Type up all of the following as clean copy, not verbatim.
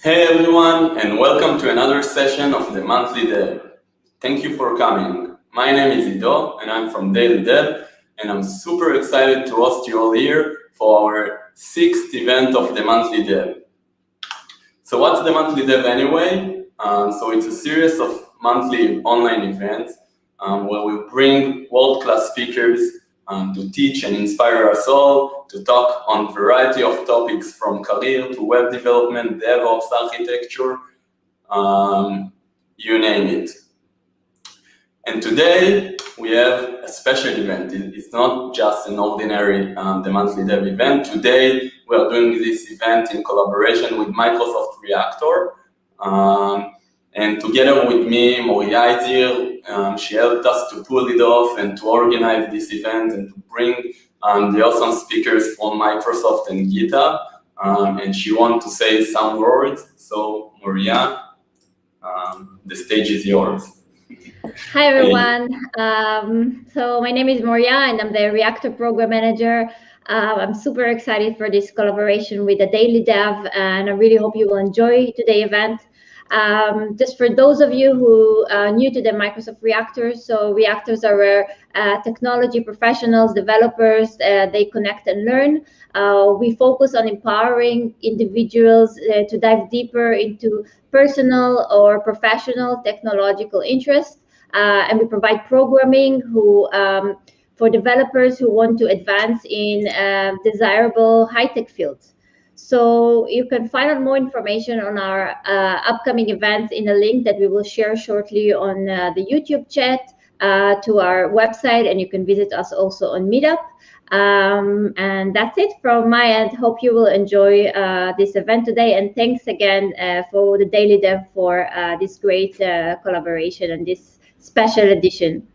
Hey everyone, and welcome to another session of the Monthly Dev. Thank you for coming. My name is Ido, and I'm from daily.dev, and I'm super excited to host you all here for our 6th event of the Monthly Dev. So what's the Monthly Dev anyway? So it's a series of monthly online events where we bring world-class speakers to teach and inspire us all to talk on a variety of topics from career to web development, DevOps, architecture, you name it. And today we have a special event. It's not just an ordinary the Monthly Dev event. Today we are doing this event in collaboration with Microsoft Reactor. And together with me, Moria is here. She helped us to pull it off and to organize this event and to bring the awesome speakers from Microsoft and GitHub. And she wants to say some words. So Moria, the stage is yours. Hi everyone. So my name is Moria and I'm the Reactor Program Manager. I'm super excited for this collaboration with the Daily Dev, and I really hope you will enjoy today's event. Just for those of you who are new to the Microsoft Reactors, so Reactors are where technology professionals, developers, they connect and learn. We focus on empowering individuals to dive deeper into personal or professional technological interests. And we provide programming for developers who want to advance in desirable high-tech fields. So you can find out more information on our upcoming events in a link that we will share shortly on the YouTube chat to our website, and you can visit us also on Meetup. And that's it from my end. Hope you will enjoy this event today, and thanks again for the Daily Dev for this great collaboration and this special edition.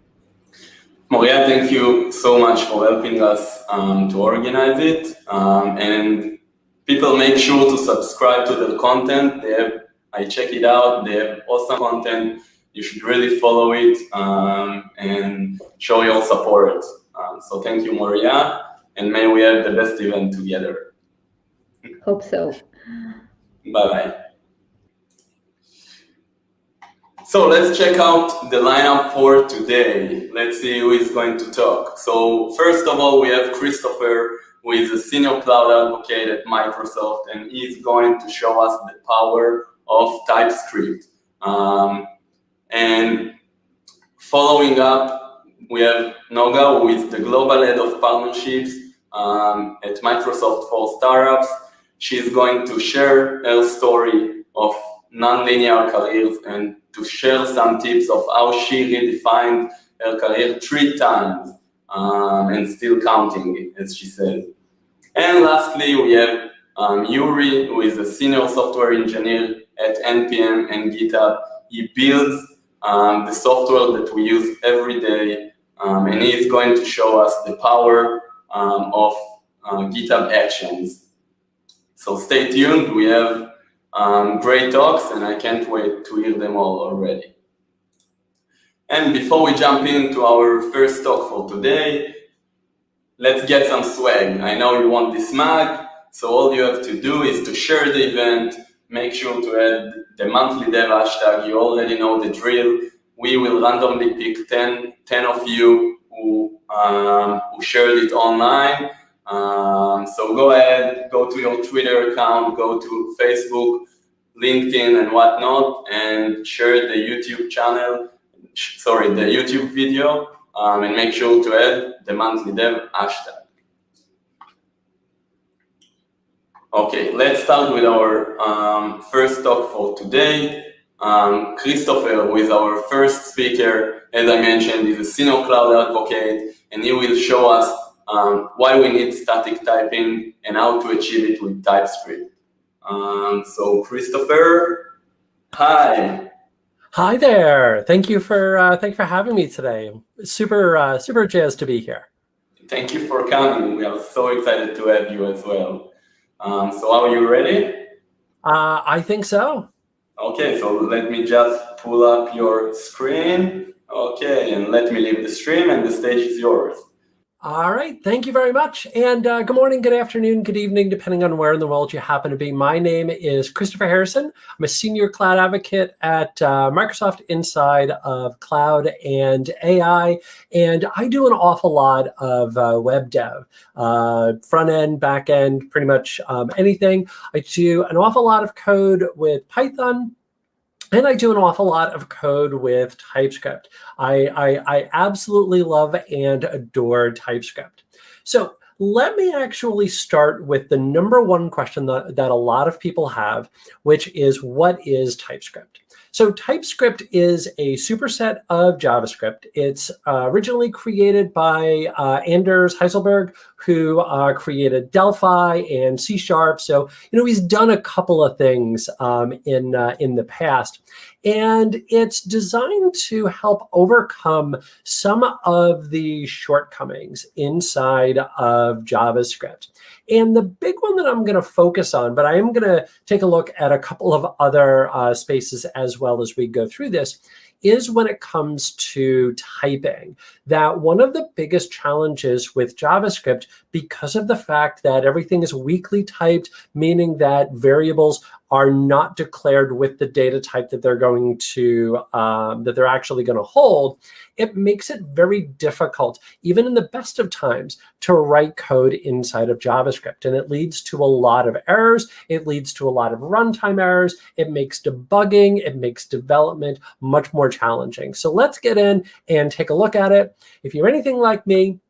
Moria, thank you so much for helping us to organize it. And people, make sure to subscribe to the content. I check it out. They have awesome content. You should really follow it and show your support. So thank you, Moria, and may we have the best event together. Hope so. Bye-bye. So let's check out the lineup for today. Let's see who is going to talk. So first of all, we have Christopher, who is a senior cloud advocate at Microsoft, and he's going to show us the power of TypeScript. And following up, we have Noga, who is the global head of partnerships at Microsoft for startups. She's going to share her story of non-linear careers and to share some tips of how she redefined her career 3 times and still counting, as she said. And lastly, we have Yuri, who is a senior software engineer at NPM and GitHub. He builds the software that we use every day, and he is going to show us the power of GitHub Actions. So stay tuned. We have great talks, and I can't wait to hear them all already. And before we jump into our first talk for today, let's get some swag. I know you want this mug, so all you have to do is to share the event. Make sure to add the Monthly Dev hashtag. You already know the drill. We will randomly pick 10 of you who shared it online. So go ahead, go to your Twitter account, go to Facebook, LinkedIn, and whatnot, and share the YouTube channel, the YouTube video, and make sure to add the Monthly Dev hashtag. Okay, let's start with our first talk for today. Christopher, who is our first speaker, as I mentioned, is a senior cloud advocate, and he will show us why we need static typing and how to achieve it with TypeScript. So Christopher, hi. Hi there. Thank you for having me today. Super jazzed to be here. Thank you for coming. We are so excited to have you as well. So are you ready? I think so. Okay, so let me just pull up your screen. Okay, and let me leave the stream, and the stage is yours. All right, thank you very much. And good morning, good afternoon, good evening, depending on where in the world you happen to be. My name is Christopher Harrison. I'm a senior cloud advocate at Microsoft inside of cloud and AI. And I do an awful lot of web dev, front end, back end, pretty much anything. I do an awful lot of code with Python. And I do an awful lot of code with TypeScript. I absolutely love and adore TypeScript. So let me actually start with the number one question that a lot of people have, which is, what is TypeScript? So TypeScript is a superset of JavaScript. It's originally created by Anders Heiselberg, who created Delphi and C#. So, he's done a couple of things in the past. And it's designed to help overcome some of the shortcomings inside of JavaScript. And the big one that I'm going to focus on, but I am going to take a look at a couple of other spaces as well as we go through this, is when it comes to typing. That one of the biggest challenges with JavaScript, because of the fact that everything is weakly typed, meaning that variables are not declared with the data type that they're going to, that they're actually going to hold, it makes it very difficult, even in the best of times, to write code inside of JavaScript. And it leads to a lot of errors. It leads to a lot of runtime errors. It makes debugging, it makes development much more challenging. So let's get in and take a look at it. If you're anything like me,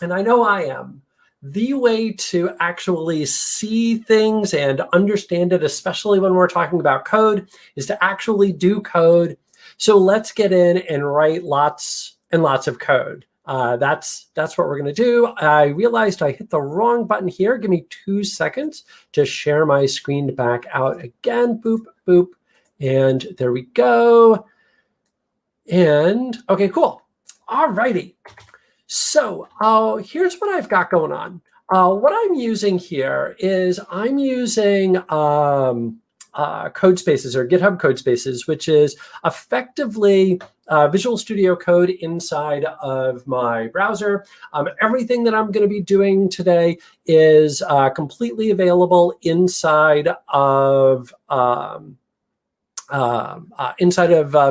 and I know I am, the way to actually see things and understand it, especially when we're talking about code, is to actually do code. So let's get in and write lots and lots of code. That's what we're going to do. I realized I hit the wrong button here. Give me 2 seconds to share my screen back out again. Boop, boop. And there we go. And OK, cool. All righty. So here's what I've got going on. What I'm using here is I'm using code spaces, or GitHub code spaces, which is effectively Visual Studio Code inside of my browser. Everything that I'm going to be doing today is completely available inside of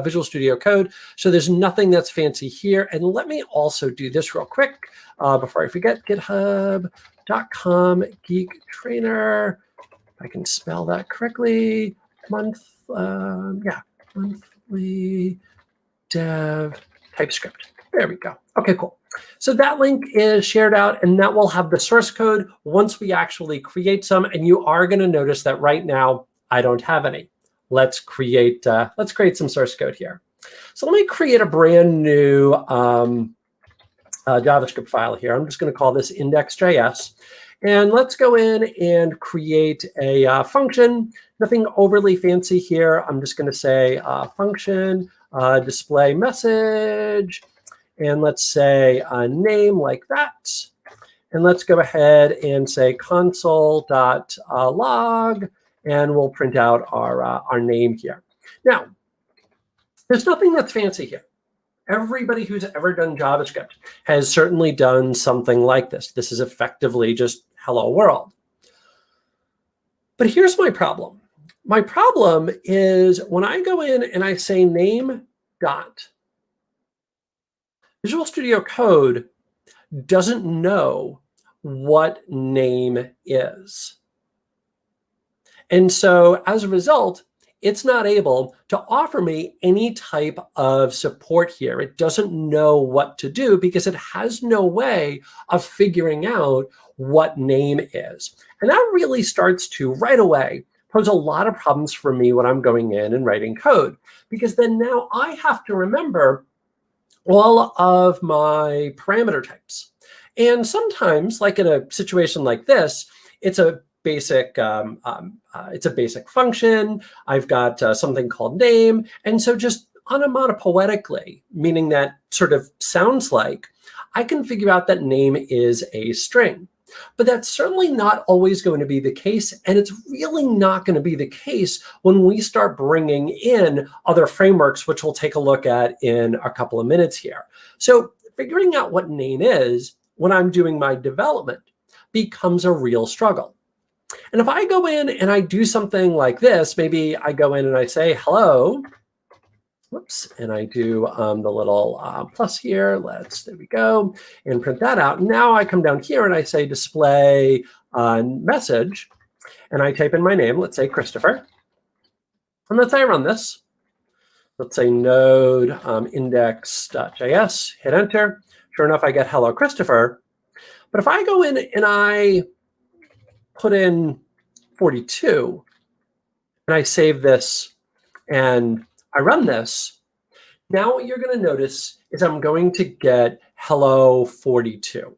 Visual Studio Code. So there's nothing that's fancy here. And let me also do this real quick before I forget. GitHub.com Geek Trainer. If I can spell that correctly. Monthly dev TypeScript. There we go. OK, cool. So that link is shared out, and that will have the source code once we actually create some. And you are going to notice that right now I don't have any. Let's create some source code here. So let me create a brand new JavaScript file here. I'm just going to call this index.js. And let's go in and create a function. Nothing overly fancy here. I'm just going to say function display message. And let's say a name like that. And let's go ahead and say console.log. And we'll print out our name here. Now, there's nothing that's fancy here. Everybody who's ever done JavaScript has certainly done something like this. This is effectively just hello world. But here's my problem. My problem is when I go in and I say name dot, Visual Studio Code doesn't know what name is. And so as a result, it's not able to offer me any type of support here. It doesn't know what to do because it has no way of figuring out what name is. And that really starts to, right away, pose a lot of problems for me when I'm going in and writing code. Because then now I have to remember all of my parameter types. And sometimes, like in a situation like this, it's a basic function. I've got something called name. And so just onomatopoetically, meaning that sort of sounds like, I can figure out that name is a string. But that's certainly not always going to be the case. And it's really not going to be the case when we start bringing in other frameworks, which we'll take a look at in a couple of minutes here. So figuring out what name is when I'm doing my development becomes a real struggle. And if I go in and I do something like this, maybe I go in and I say, hello, whoops, and I do the little plus here, there we go, and print that out. Now I come down here and I say display message, and I type in my name, let's say Christopher, and let's say I run this. Let's say node index.js, hit enter. Sure enough, I get hello, Christopher. But if I go in and I put in 42, and I save this, and I run this, now what you're going to notice is I'm going to get hello 42.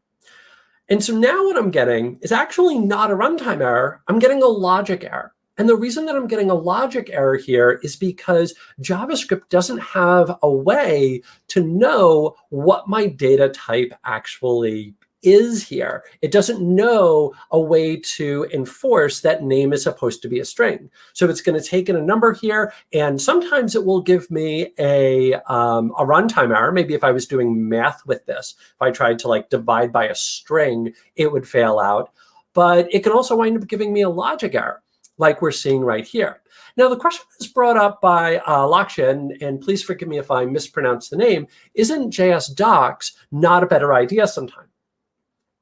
And so now what I'm getting is actually not a runtime error. I'm getting a logic error. And the reason that I'm getting a logic error here is because JavaScript doesn't have a way to know what my data type actually is here. It doesn't know a way to enforce that name is supposed to be a string. So it's going to take in a number here, and sometimes it will give me a runtime error. Maybe if I was doing math with this, if I tried to like divide by a string, it would fail out. But it can also wind up giving me a logic error, like we're seeing right here. Now, the question is brought up by Laksha, and please forgive me if I mispronounce the name, isn't JS docs not a better idea sometimes?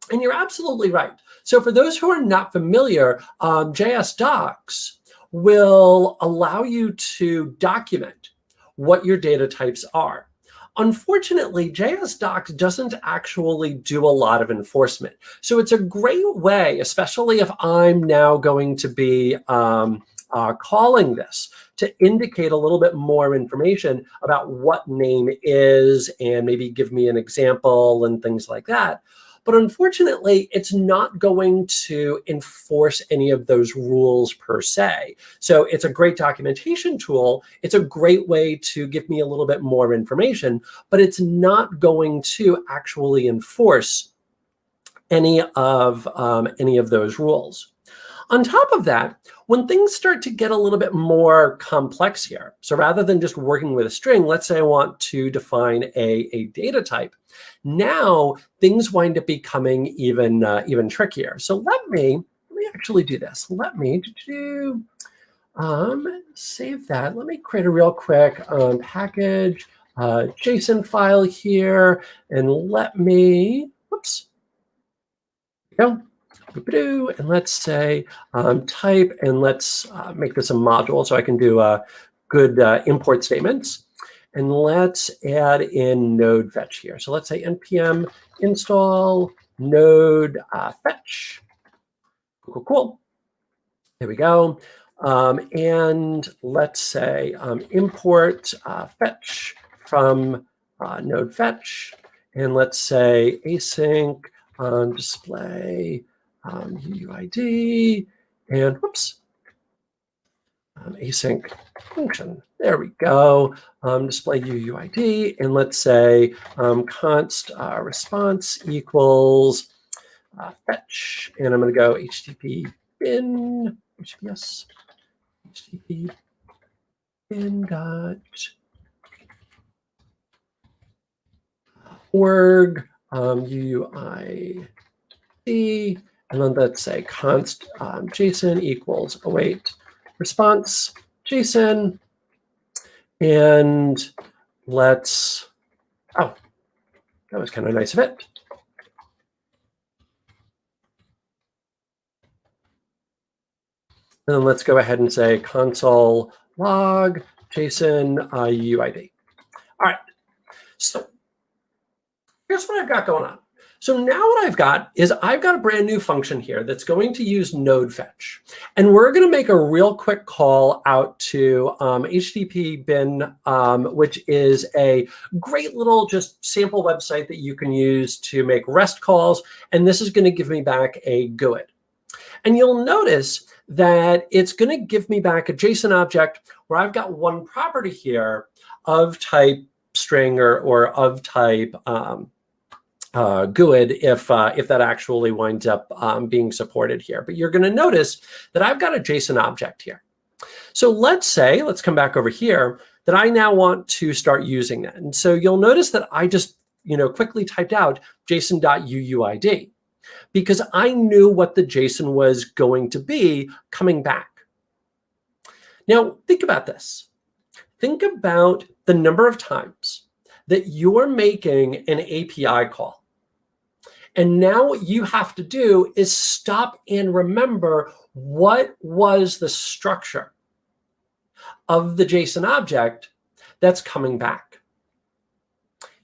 And you're absolutely right. So for those who are not familiar, JS docs will allow you to document what your data types are. Unfortunately, JS docs doesn't actually do a lot of enforcement. So it's a great way, especially if I'm now going to be calling this, to indicate a little bit more information about what name is and maybe give me an example and things like that. But unfortunately, it's not going to enforce any of those rules per se. So it's a great documentation tool. It's a great way to give me a little bit more information, but it's not going to actually enforce any of those rules. On top of that, when things start to get a little bit more complex here, so rather than just working with a string, let's say I want to define a data type. Now things wind up becoming even trickier. So let me actually do this. Let me save that. Let me create a real quick package JSON file here, and let me, whoops, there we go. And let's say type, and let's make this a module so I can do good import statements. And let's add in node fetch here. So let's say npm install node fetch. Cool, cool. There we go. And let's say import fetch from node fetch. And let's say async display UUID, and whoops, async function. There we go. Display UUID, and let's say const response equals fetch, and I'm going to go HTTP bin, HTTPS, HTTP bin dot org UUID. And then let's say const JSON equals await response JSON. And let's, oh, that was kind of nice of it. And then let's go ahead and say console log JSON UUID. All right, so here's what I've got going on. So now what I've got is I've got a brand new function here that's going to use node fetch. And we're going to make a real quick call out to HTTP bin, which is a great little just sample website that you can use to make REST calls. And this is going to give me back a GUID. And you'll notice that it's going to give me back a JSON object where I've got one property here of type string or of type GUID if that actually winds up being supported here. But you're going to notice that I've got a JSON object here. So let's come back over here, that I now want to start using that. And so you'll notice that I just quickly typed out JSON.uuid because I knew what the JSON was going to be coming back. Now, think about this. Think about the number of times that you're making an API call. And now what you have to do is stop and remember what was the structure of the JSON object that's coming back.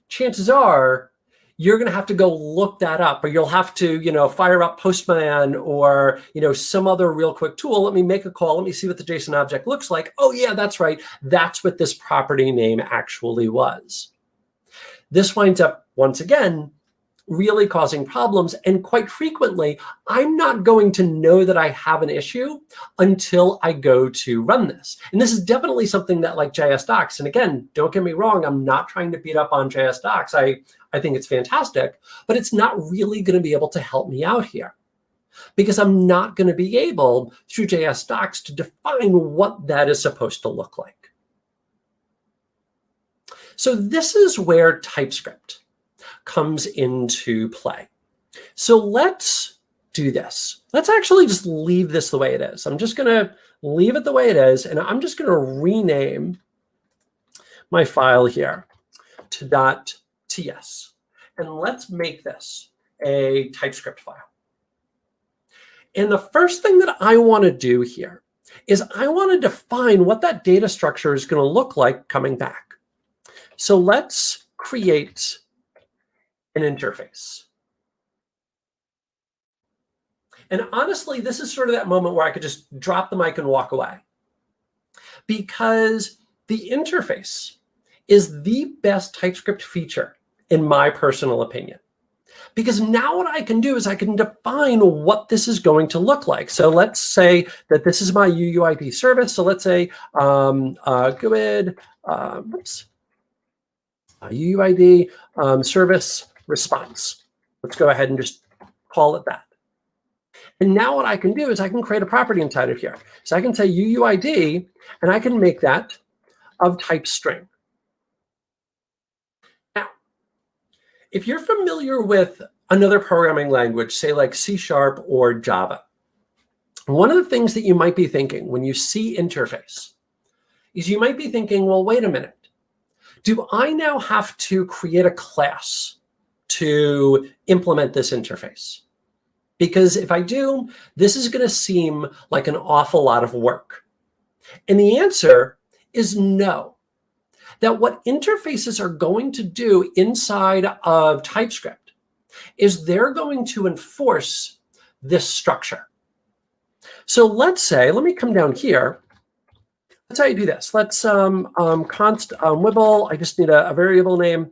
Chances are you're going to have to go look that up, or you'll have to, fire up Postman or, some other real quick tool. Let me make a call. Let me see what the JSON object looks like. Oh, yeah, that's right. That's what this property name actually was. This winds up, once again, really causing problems. And quite frequently, I'm not going to know that I have an issue until I go to run this. And this is definitely something that like JS Docs, and again, don't get me wrong, I'm not trying to beat up on JS Docs. I think it's fantastic, but it's not really going to be able to help me out here because I'm not going to be able through JS Docs to define what that is supposed to look like. So this is where TypeScript comes into play. So let's do this. Let's actually just leave this the way it is. I'm just going to leave it the way it is, and I'm just going to rename my file here to .ts. And let's make this a TypeScript file. And the first thing that I want to do here is I want to define what that data structure is going to look like coming back. So let's create an interface. And honestly, this is sort of that moment where I could just drop the mic and walk away, because the interface is the best TypeScript feature in my personal opinion. Because now what I can do is I can define what this is going to look like. So let's say that this is my UUID service. So let's say UUID service response. Let's go ahead and just call it that. And now what I can do is I can create a property inside of here. So I can say UUID, and I can make that of type string. Now, if you're familiar with another programming language, say like C# or Java, one of the things that you might be thinking when you see interface is you might be thinking, well, wait a minute. Do I now have to create a class to implement this interface? Because if I do, this is going to seem like an awful lot of work. And the answer is no. That what interfaces are going to do inside of TypeScript is they're going to enforce this structure. So let's say, let me come down here. That's how you do this. Let's const wibble. I just need a variable name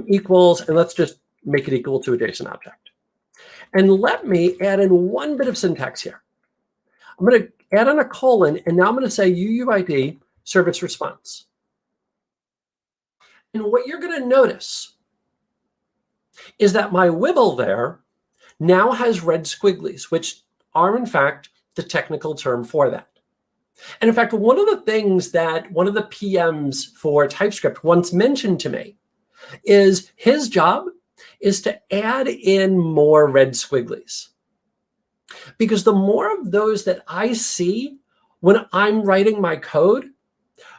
equals, and let's just make it equal to a JSON object. And let me add in one bit of syntax here. I'm going to add in a colon, and now I'm going to say UUID service response. And what you're going to notice is that my wibble there now has red squigglies, which are in fact the technical term for that. And in fact, one of the things that one of the PMs for TypeScript once mentioned to me is his job is to add in more red squigglies. Because the more of those that I see when I'm writing my code,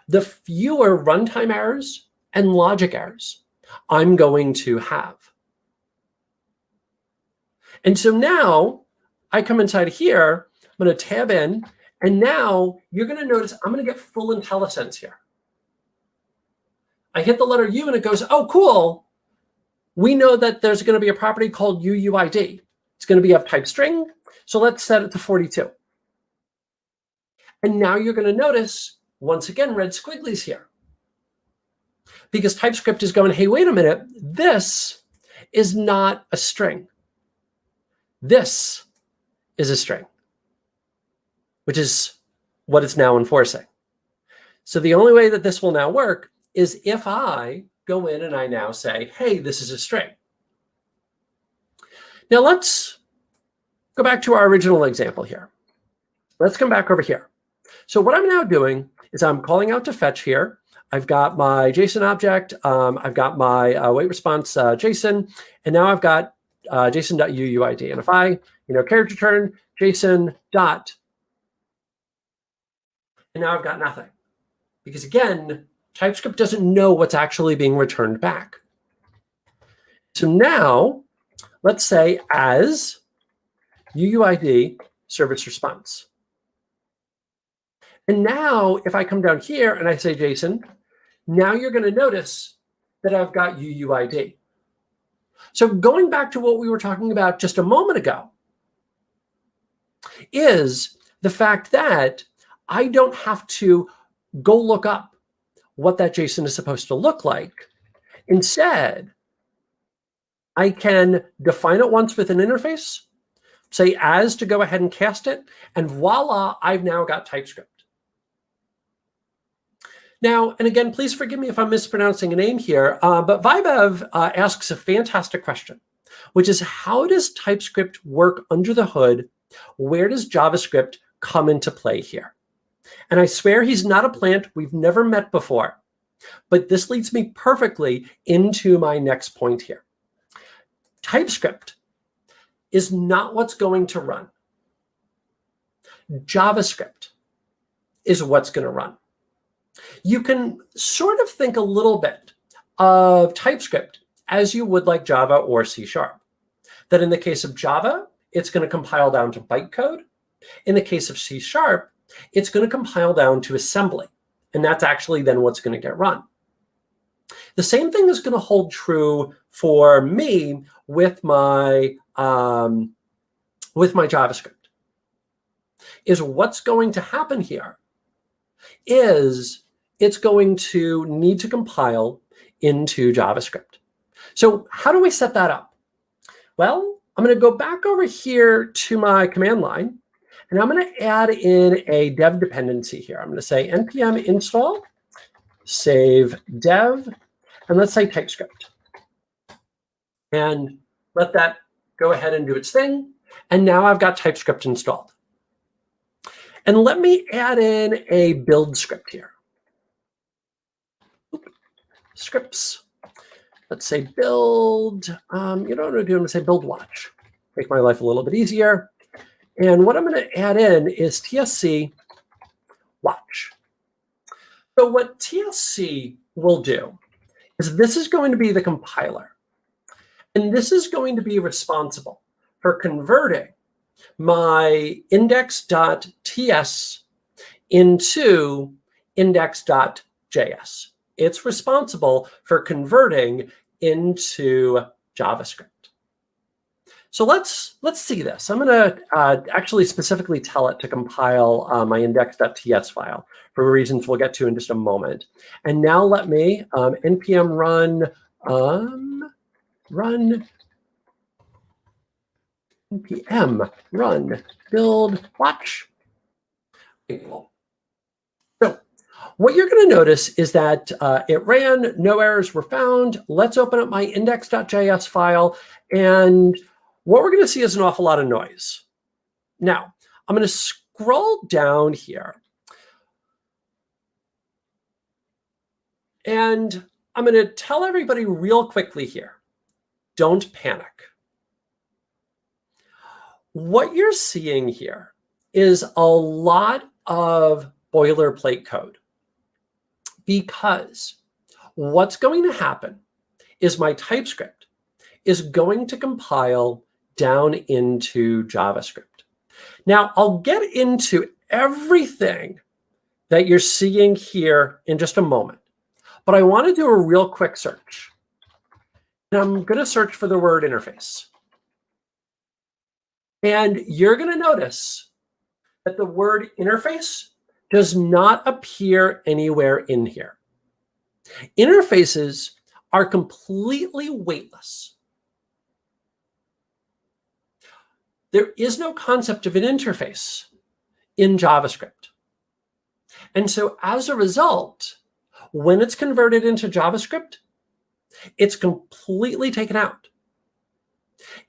the fewer runtime errors and logic errors I'm going to have. And so now I come inside here, I'm going to tab in, and now you're going to notice I'm going to get full IntelliSense here. I hit the letter U and it goes, oh, cool. We know that there's going to be a property called UUID. It's going to be of type string. So let's set it to 42. And now you're going to notice, once again, red squigglies here. Because TypeScript is going, hey, wait a minute. This is not a string. This is a string, which is what it's now enforcing. So the only way that this will now work is if I go in and I now say, hey, this is a string. Now let's go back to our original example here. Let's come back over here. So what I'm now doing is I'm calling out to fetch here. I've got my JSON object. I've got my wait response JSON, and now I've got JSON.uuid. And if I, character return JSON dot, and now I've got nothing, because again, TypeScript doesn't know what's actually being returned back. So now, let's say as UUID service response. And now, if I come down here and I say JSON, now you're going to notice that I've got UUID. So going back to what we were talking about just a moment ago is the fact that I don't have to go look up what that JSON is supposed to look like. Instead, I can define it once with an interface, say as to go ahead and cast it, and voila, I've now got TypeScript. Now, and again, please forgive me if I'm mispronouncing a name here, but Vibev asks a fantastic question, which is how does TypeScript work under the hood? Where does JavaScript come into play here? And I swear he's not a plant. We've never met before. But this leads me perfectly into my next point here. TypeScript is not what's going to run. JavaScript is what's going to run. You can sort of think a little bit of TypeScript as you would like Java or C#. That in the case of Java, it's going to compile down to bytecode. In the case of C#, it's going to compile down to assembly. And that's actually then what's going to get run. The same thing is going to hold true for me with my JavaScript. Is what's going to happen here is it's going to need to compile into JavaScript. So how do we set that up? Well, I'm going to go back over here to my command line, and I'm going to add in a dev dependency here. I'm going to say npm install save dev, and let's say TypeScript. And let that go ahead and do its thing. And now I've got TypeScript installed. And let me add in a build script here. Scripts. Let's say build. You know what I'm going to do? I'm going to say build watch. Make my life a little bit easier. And what I'm going to add in is TSC watch. So what TSC will do is this is going to be the compiler. And this is going to be responsible for converting my index.ts into index.js. It's responsible for converting into JavaScript. So let's see this. I'm going to actually specifically tell it to compile my index.ts file for reasons we'll get to in just a moment. And now let me npm run build watch. So what you're going to notice is that it ran, no errors were found. Let's open up my index.js file. And what we're going to see is an awful lot of noise. Now, I'm going to scroll down here. And I'm going to tell everybody real quickly here, don't panic. What you're seeing here is a lot of boilerplate code, because what's going to happen is my TypeScript is going to compile down into JavaScript. Now, I'll get into everything that you're seeing here in just a moment, but I want to do a real quick search. And I'm going to search for the word interface. And you're going to notice that the word interface does not appear anywhere in here. Interfaces are completely weightless. There is no concept of an interface in JavaScript. And so as a result, when it's converted into JavaScript, it's completely taken out.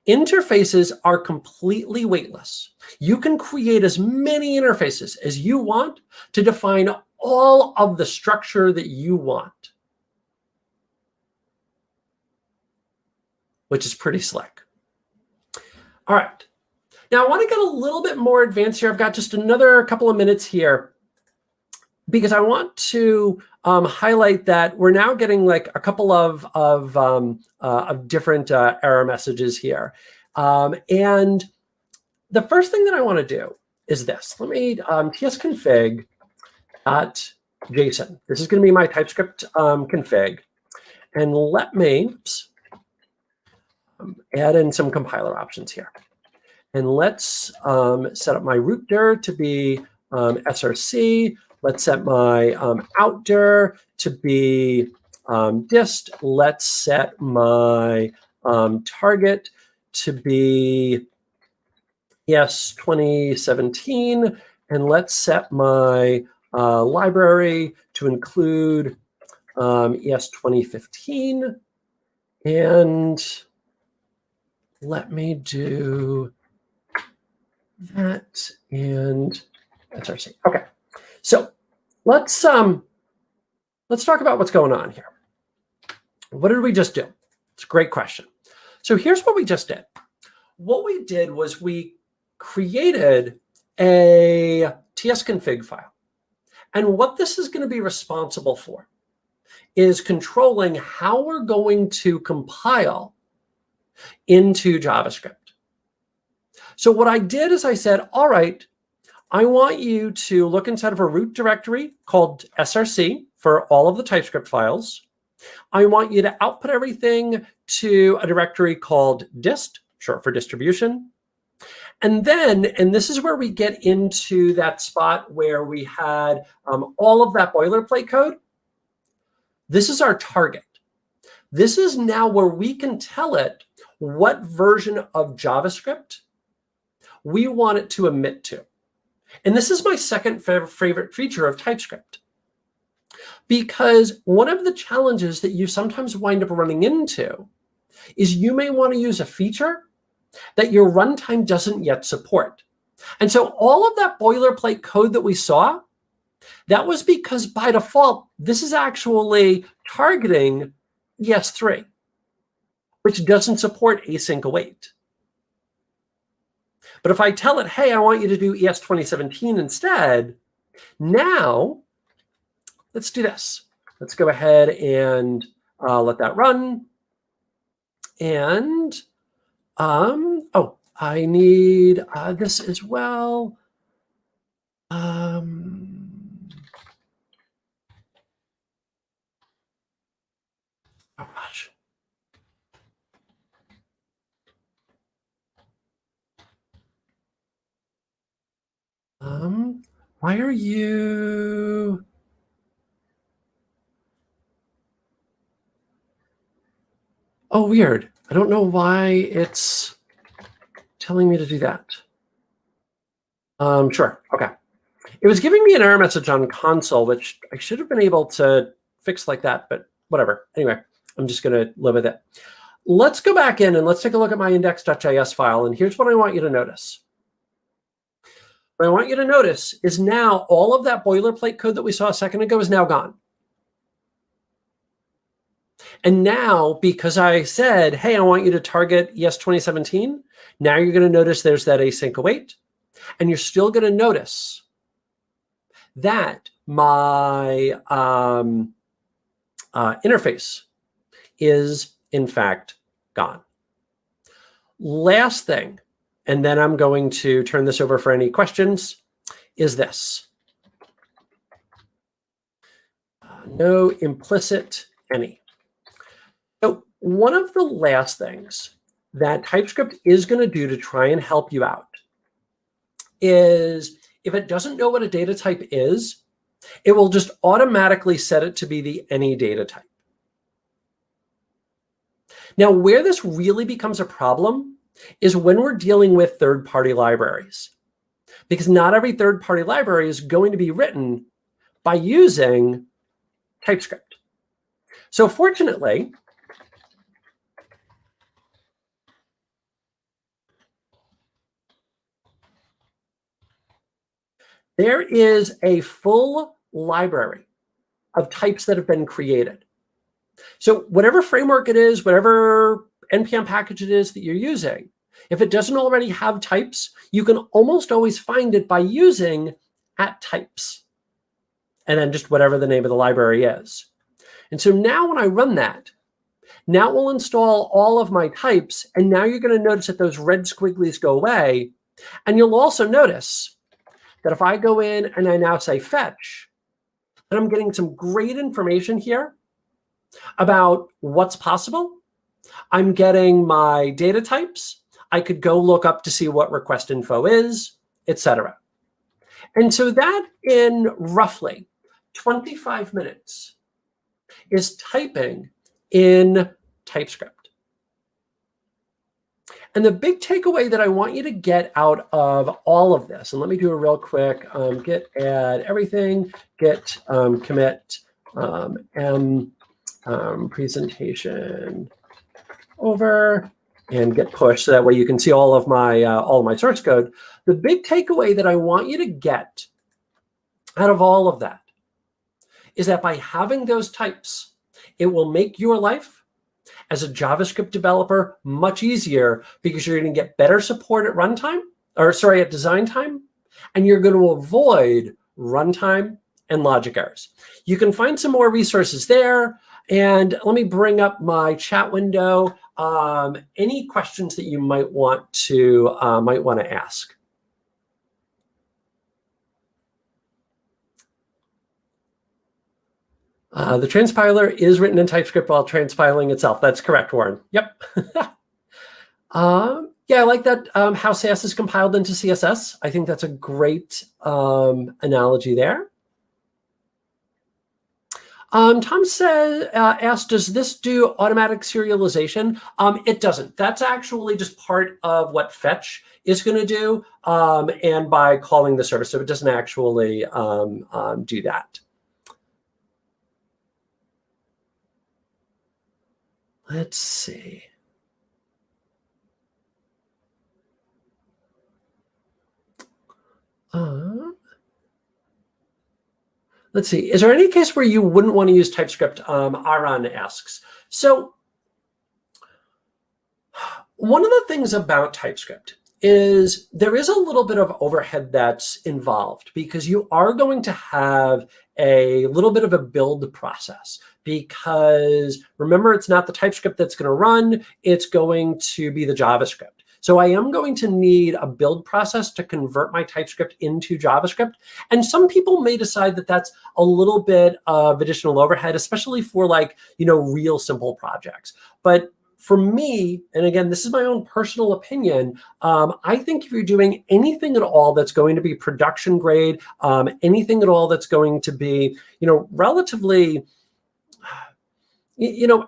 Interfaces are completely weightless. You can create as many interfaces as you want to define all of the structure that you want, which is pretty slick. All right. Now, I want to get a little bit more advanced here. I've got just another couple of minutes here because I want to highlight that we're now getting like a couple of different error messages here. And the first thing that I want to do is this. Let me tsconfig.json. This is going to be my TypeScript config. And let me add in some compiler options here. And let's set up my root dir to be src. Let's set my out dir to be dist. Let's set my target to be ES 2017. And let's set my library to include ES 2015. And let me do that and src. Okay, so let's talk about what's going on here. What did we just do? It's a great question. So here's what we just did. What we did was we created a tsconfig file. And what this is going to be responsible for is controlling how we're going to compile into JavaScript. So what I did is I said, all right, I want you to look inside of a root directory called src for all of the TypeScript files. I want you to output everything to a directory called dist, short for distribution. And then, and this is where we get into that spot where we had all of that boilerplate code. This is our target. This is now where we can tell it what version of JavaScript we want it to emit to. And this is my second favorite feature of TypeScript. Because one of the challenges that you sometimes wind up running into is you may want to use a feature that your runtime doesn't yet support. And so all of that boilerplate code that we saw, that was because by default, this is actually targeting ES3, which doesn't support async await. But if I tell it, hey, I want you to do ES 2017 instead, now let's do this. Let's go ahead and let that run. And, oh, I need this as well. Oh, gosh. Why are you? Oh, weird. I don't know why it's telling me to do that. Sure. Okay. It was giving me an error message on console, which I should have been able to fix like that, but whatever. Anyway, I'm just going to live with it. Let's go back in and let's take a look at my index.js file. And here's what I want you to notice. What I want you to notice is now all of that boilerplate code that we saw a second ago is now gone. And now, because I said, hey, I want you to target ES 2017, now you're going to notice there's that async await. And you're still going to notice that my interface is, in fact, gone. Last thing, and then I'm going to turn this over for any questions, is this. No implicit any. So one of the last things that TypeScript is going to do to try and help you out is if it doesn't know what a data type is, it will just automatically set it to be the any data type. Now, where this really becomes a problem is when we're dealing with third-party libraries, because not every third-party library is going to be written by using TypeScript. So fortunately, there is a full library of types that have been created. So whatever framework it is, whatever NPM package it is that you're using, if it doesn't already have types, you can almost always find it by using @types, and then just whatever the name of the library is. And so now when I run that, now it will install all of my types, and now you're going to notice that those red squigglies go away. And you'll also notice that if I go in and I now say fetch, then I'm getting some great information here about what's possible. I'm getting my data types. I could go look up to see what request info is, etc. And so that in roughly 25 minutes is typing in TypeScript. And the big takeaway that I want you to get out of all of this, and let me do a real quick git add everything, git commit m presentation over, and git push, so that way you can see all of my source code. The big takeaway that I want you to get out of all of that is that by having those types, it will make your life as a JavaScript developer much easier, because you're going to get better support at runtime, or sorry, at design time, and you're going to avoid runtime and logic errors. You can find some more resources there. And let me bring up my chat window. Any questions that you might want to ask? The transpiler is written in TypeScript while transpiling itself. That's correct, Warren. Yep. Yeah, I like that, how Sass is compiled into CSS. I think that's a great analogy there. Tom asked, does this do automatic serialization? It doesn't. That's actually just part of what fetch is going to do, and by calling the service. So it doesn't actually do that. Let's see. Let's see. Is there any case where you wouldn't want to use TypeScript? Aaron asks. So one of the things about TypeScript is there is a little bit of overhead that's involved, because you are going to have a little bit of a build process, because remember, it's not the TypeScript that's going to run, it's going to be the JavaScript. So I am going to need a build process to convert my TypeScript into JavaScript. And some people may decide that that's a little bit of additional overhead, especially for real simple projects. But for me, and again, this is my own personal opinion, I think if you're doing anything at all that's going to be production grade, anything at all that's going to be, relatively,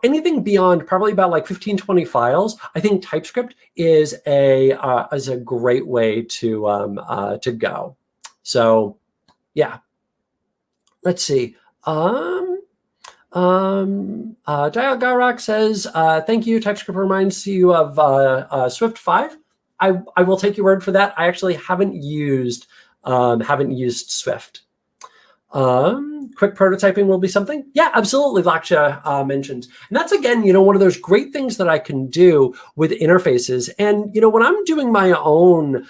anything beyond probably about like 15, 20 files, I think TypeScript is a great way to go. So, yeah. Let's see. Dial Garak says, thank you. TypeScript reminds you of Swift 5. I will take your word for that. I actually haven't used Swift. Quick prototyping will be something. Yeah, absolutely. Laksha mentioned, and that's again, one of those great things that I can do with interfaces. And when I'm doing my own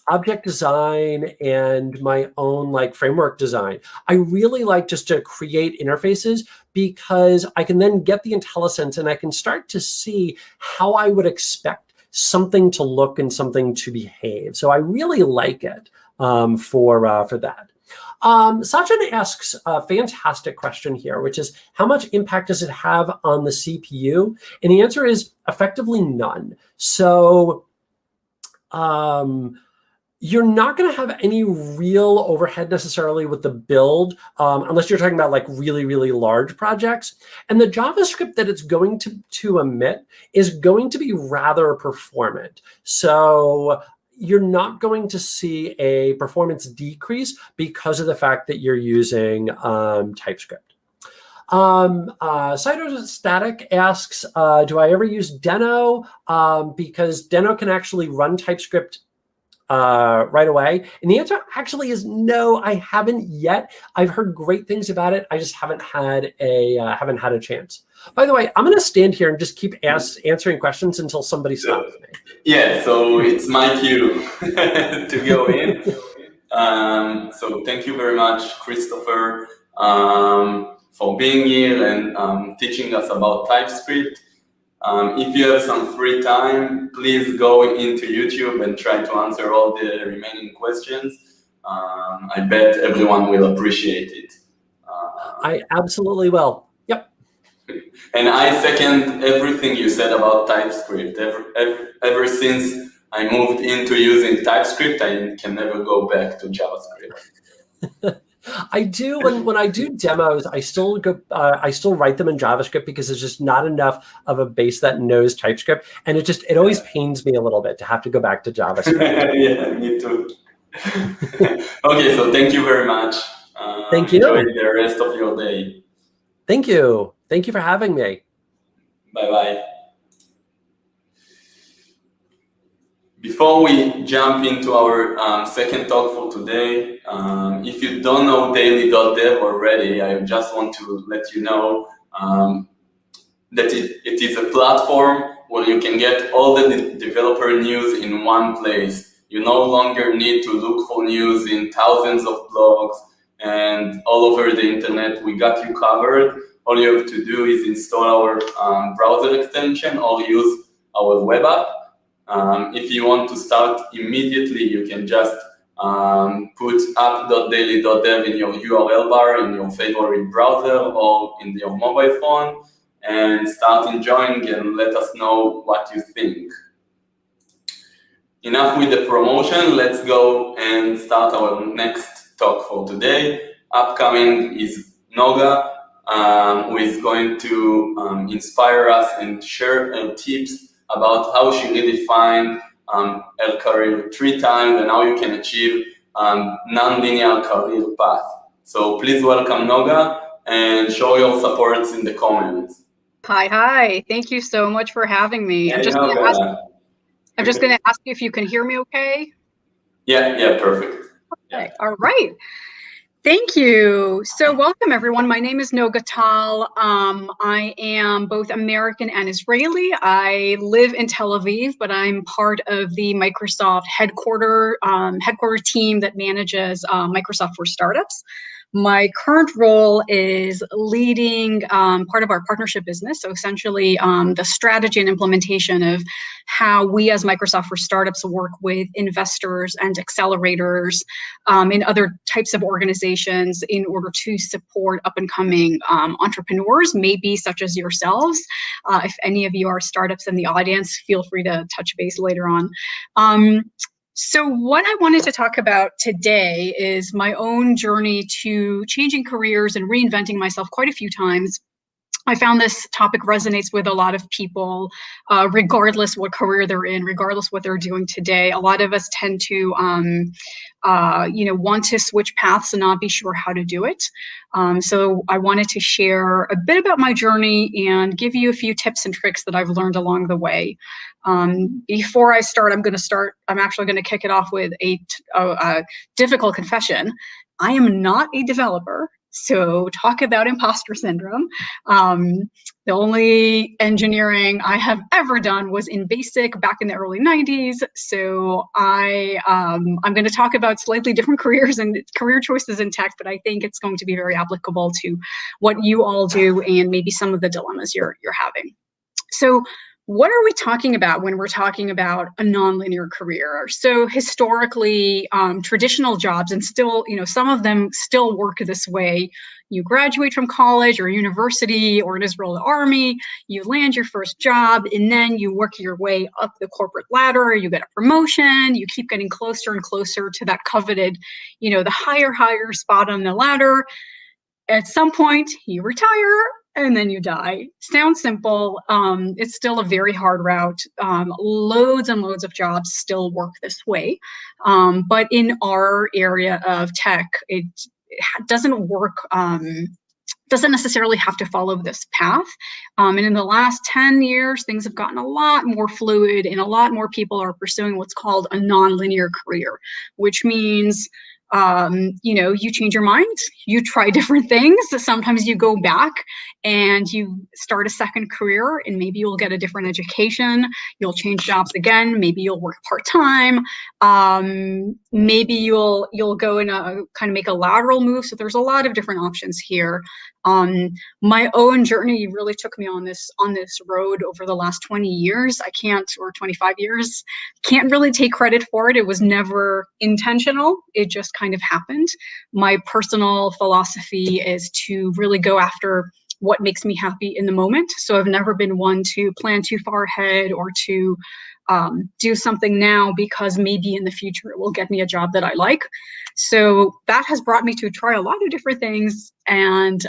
object design and my own framework design, I really like just to create interfaces, because I can then get the IntelliSense and I can start to see how I would expect something to look and something to behave. So I really like it for that. Sachin asks a fantastic question here, which is, how much impact does it have on the CPU? And the answer is effectively none. So you're not going to have any real overhead necessarily with the build, unless you're talking about really, really large projects. And the JavaScript that it's going to emit is going to be rather performant. So you're not going to see a performance decrease because of the fact that you're using TypeScript. Cytostatic asks, do I ever use Deno? Because Deno can actually run TypeScript right away? And the answer actually is no, I haven't yet. I've heard great things about it. I just haven't had a chance. By the way, I'm going to stand here and just keep answering questions until somebody stops me. Yeah, so it's my cue to go in. So thank you very much, Christopher, for being here and teaching us about TypeScript. If you have some free time, please go into YouTube and try to answer all the remaining questions. I bet everyone will appreciate it. I absolutely will. Yep. And I second everything you said about TypeScript. Ever since I moved into using TypeScript, I can never go back to JavaScript. I do when I do demos, I still write them in JavaScript because there's just not enough of a base that knows TypeScript, and it always pains me a little bit to have to go back to JavaScript. Yeah, me too. Okay, so thank you very much. Thank you. Enjoy the rest of your day. Thank you. Thank you for having me. Bye-bye. Before we jump into our second talk for today, if you don't know daily.dev already, I just want to let you know that it is a platform where you can get all the developer news in one place. You no longer need to look for news in thousands of blogs and all over the internet. We got you covered. All you have to do is install our browser extension or use our web app. If you want to start immediately, you can just put app.daily.dev in your URL bar in your favorite browser or in your mobile phone and start enjoying and let us know what you think. Enough with the promotion, let's go and start our next talk for today. Upcoming is Noga, who is going to inspire us and share tips about how she redefined her career 3 times and how you can achieve non-linear career path. So please welcome Noga and show your supports in the comments. Hi. Thank you so much for having me. Hey, I'm just going to ask you if you can hear me okay? Yeah, perfect. Okay. Yeah. All right. Thank you. So welcome, everyone. My name is Noga. I am both American and Israeli. I live in Tel Aviv, but I'm part of the Microsoft headquarter team that manages Microsoft for Startups. My current role is leading part of our partnership business. So essentially the strategy and implementation of how we as Microsoft for Startups work with investors and accelerators in other types of organizations in order to support up and coming entrepreneurs, maybe such as yourselves. If any of you are startups in the audience, feel free to touch base later on. So what I wanted to talk about today is my own journey to changing careers and reinventing myself quite a few times. I found this topic resonates with a lot of people, regardless what career they're in, regardless what they're doing today. A lot of us tend to, want to switch paths and not be sure how to do it. So I wanted to share a bit about my journey and give you a few tips and tricks that I've learned along the way. Before I start, I'm actually going to kick it off with a difficult confession. I am not a developer. So talk about imposter syndrome. The only engineering I have ever done was in BASIC back in the early 90s. So I'm going to talk about slightly different careers and career choices in tech, but I think it's going to be very applicable to what you all do and maybe some of the dilemmas you're having. So what are we talking about when we're talking about a nonlinear career? So historically, traditional jobs, and still, some of them still work this way. You graduate from college or university, or in Israel, the army, you land your first job, and then you work your way up the corporate ladder, you get a promotion, you keep getting closer and closer to that coveted, the higher spot on the ladder. At some point, you retire, and then you die. Sounds simple. It's still a very hard route. Loads and loads of jobs still work this way. But in our area of tech, it doesn't work doesn't necessarily have to follow this path. And in the last 10 years, things have gotten a lot more fluid, and a lot more people are pursuing what's called a non-linear career, which means you change your mind, you try different things. Sometimes you go back and you start a second career, and maybe you'll get a different education. You'll change jobs again. Maybe you'll work part-time. Maybe you'll go and kind of make a lateral move. So there's a lot of different options here. My own journey really took me on this road over the last 20 years. Or 25 years, can't really take credit for it. It was never intentional. It just kind of happened. My personal philosophy is to really go after what makes me happy in the moment. So I've never been one to plan too far ahead, or to do something now because maybe in the future it will get me a job that I like. So that has brought me to try a lot of different things and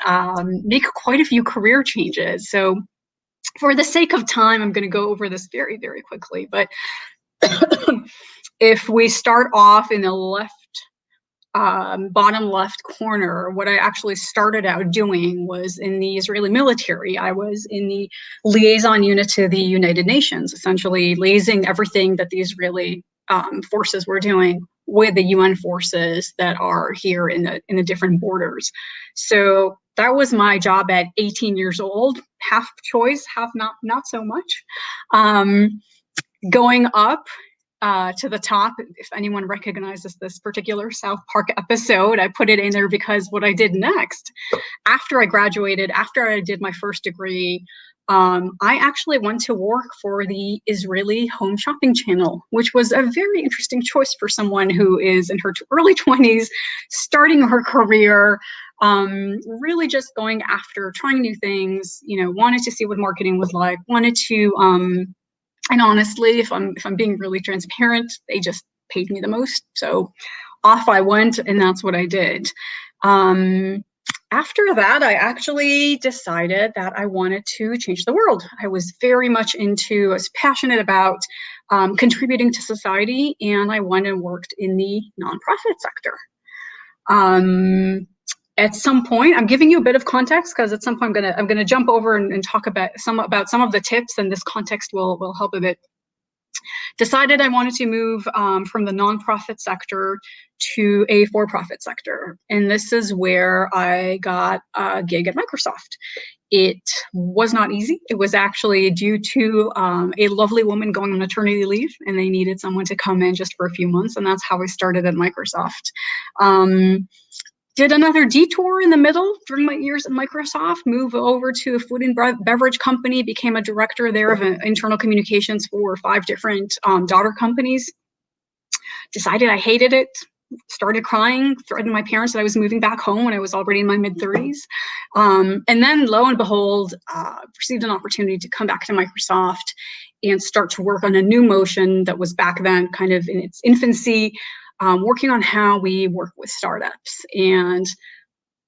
make quite a few career changes. So for the sake of time, I'm going to go over this very, very quickly. But if we start off in the left, bottom left corner, what I actually started out doing was in the Israeli military. I was in the liaison unit to the United Nations, essentially liaising everything that the Israeli forces were doing with the UN forces that are here in the different borders. So that was my job at 18 years old, half choice, half not so much. Going up to the top, if anyone recognizes this particular South Park episode, I put it in there because what I did next, after I graduated, after I did my first degree, I actually went to work for the Israeli home shopping channel, which was a very interesting choice for someone who is in her early 20s, starting her career, really just going after trying new things, wanted to see what marketing was like, wanted to, and honestly, if I'm being really transparent, they just paid me the most. So off I went, and that's what I did. After that, I actually decided that I wanted to change the world. I was passionate about contributing to society, and I went and worked in the nonprofit sector. At some point, I'm giving you a bit of context because at some point I'm gonna jump over and talk about some of the tips, and this context will help a bit. Decided I wanted to move from the nonprofit sector to a for-profit sector, and this is where I got a gig at Microsoft. It was not easy. It was actually due to a lovely woman going on maternity leave, and they needed someone to come in just for a few months, and that's how I started at Microsoft. Did another detour in the middle during my years at Microsoft, moved over to a food and beverage company, became a director there of internal communications for 5 different daughter companies. Decided I hated it, started crying, threatened my parents that I was moving back home when I was already in my mid-30s. And then lo and behold, received an opportunity to come back to Microsoft and start to work on a new motion that was back then kind of in its infancy, working on how we work with startups. And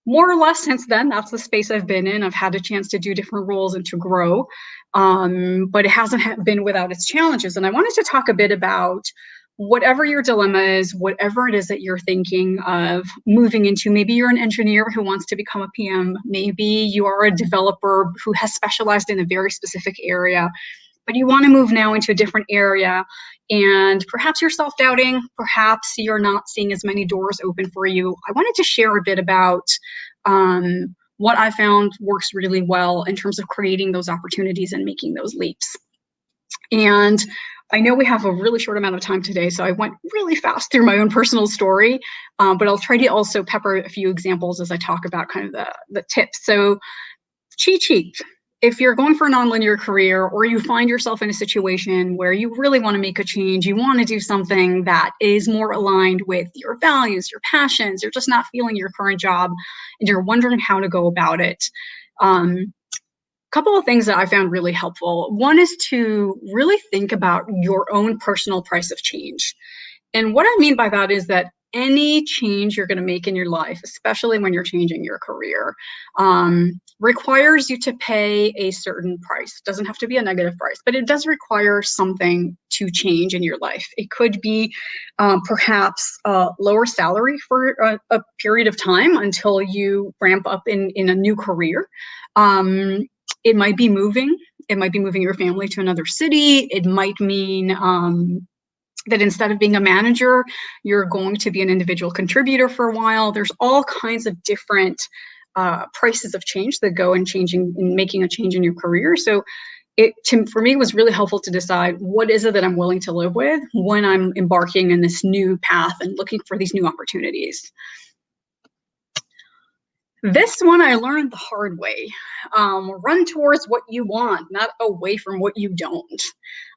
more or less since then, that's the space I've been in. I've had a chance to do different roles and to grow, but it hasn't been without its challenges. And I wanted to talk a bit about whatever your dilemma is, whatever it is that you're thinking of moving into. Maybe you're an engineer who wants to become a PM. Maybe you are a developer who has specialized in a very specific area, but you want to move now into a different area, and perhaps you're self-doubting, perhaps you're not seeing as many doors open for you. I wanted to share a bit about what I found works really well in terms of creating those opportunities and making those leaps. And I know we have a really short amount of time today, so I went really fast through my own personal story, but I'll try to also pepper a few examples as I talk about kind of the tips. So cheat sheet. If you're going for a nonlinear career, or you find yourself in a situation where you really want to make a change, you want to do something that is more aligned with your values, your passions, you're just not feeling your current job, and you're wondering how to go about it. Couple of things that I found really helpful. One is to really think about your own personal price of change. And what I mean by that is that any change you're going to make in your life, especially when you're changing your career, requires you to pay a certain price. It doesn't have to be a negative price, but it does require something to change in your life. It could be perhaps a lower salary for a period of time until you ramp up in a new career. It might be moving. It might be moving your family to another city. It might mean that instead of being a manager, you're going to be an individual contributor for a while. There's all kinds of different prices of change that go in making a change in your career. So for me, it was really helpful to decide what is it that I'm willing to live with when I'm embarking in this new path and looking for these new opportunities. This one I learned the hard way. Run towards what you want, not away from what you don't.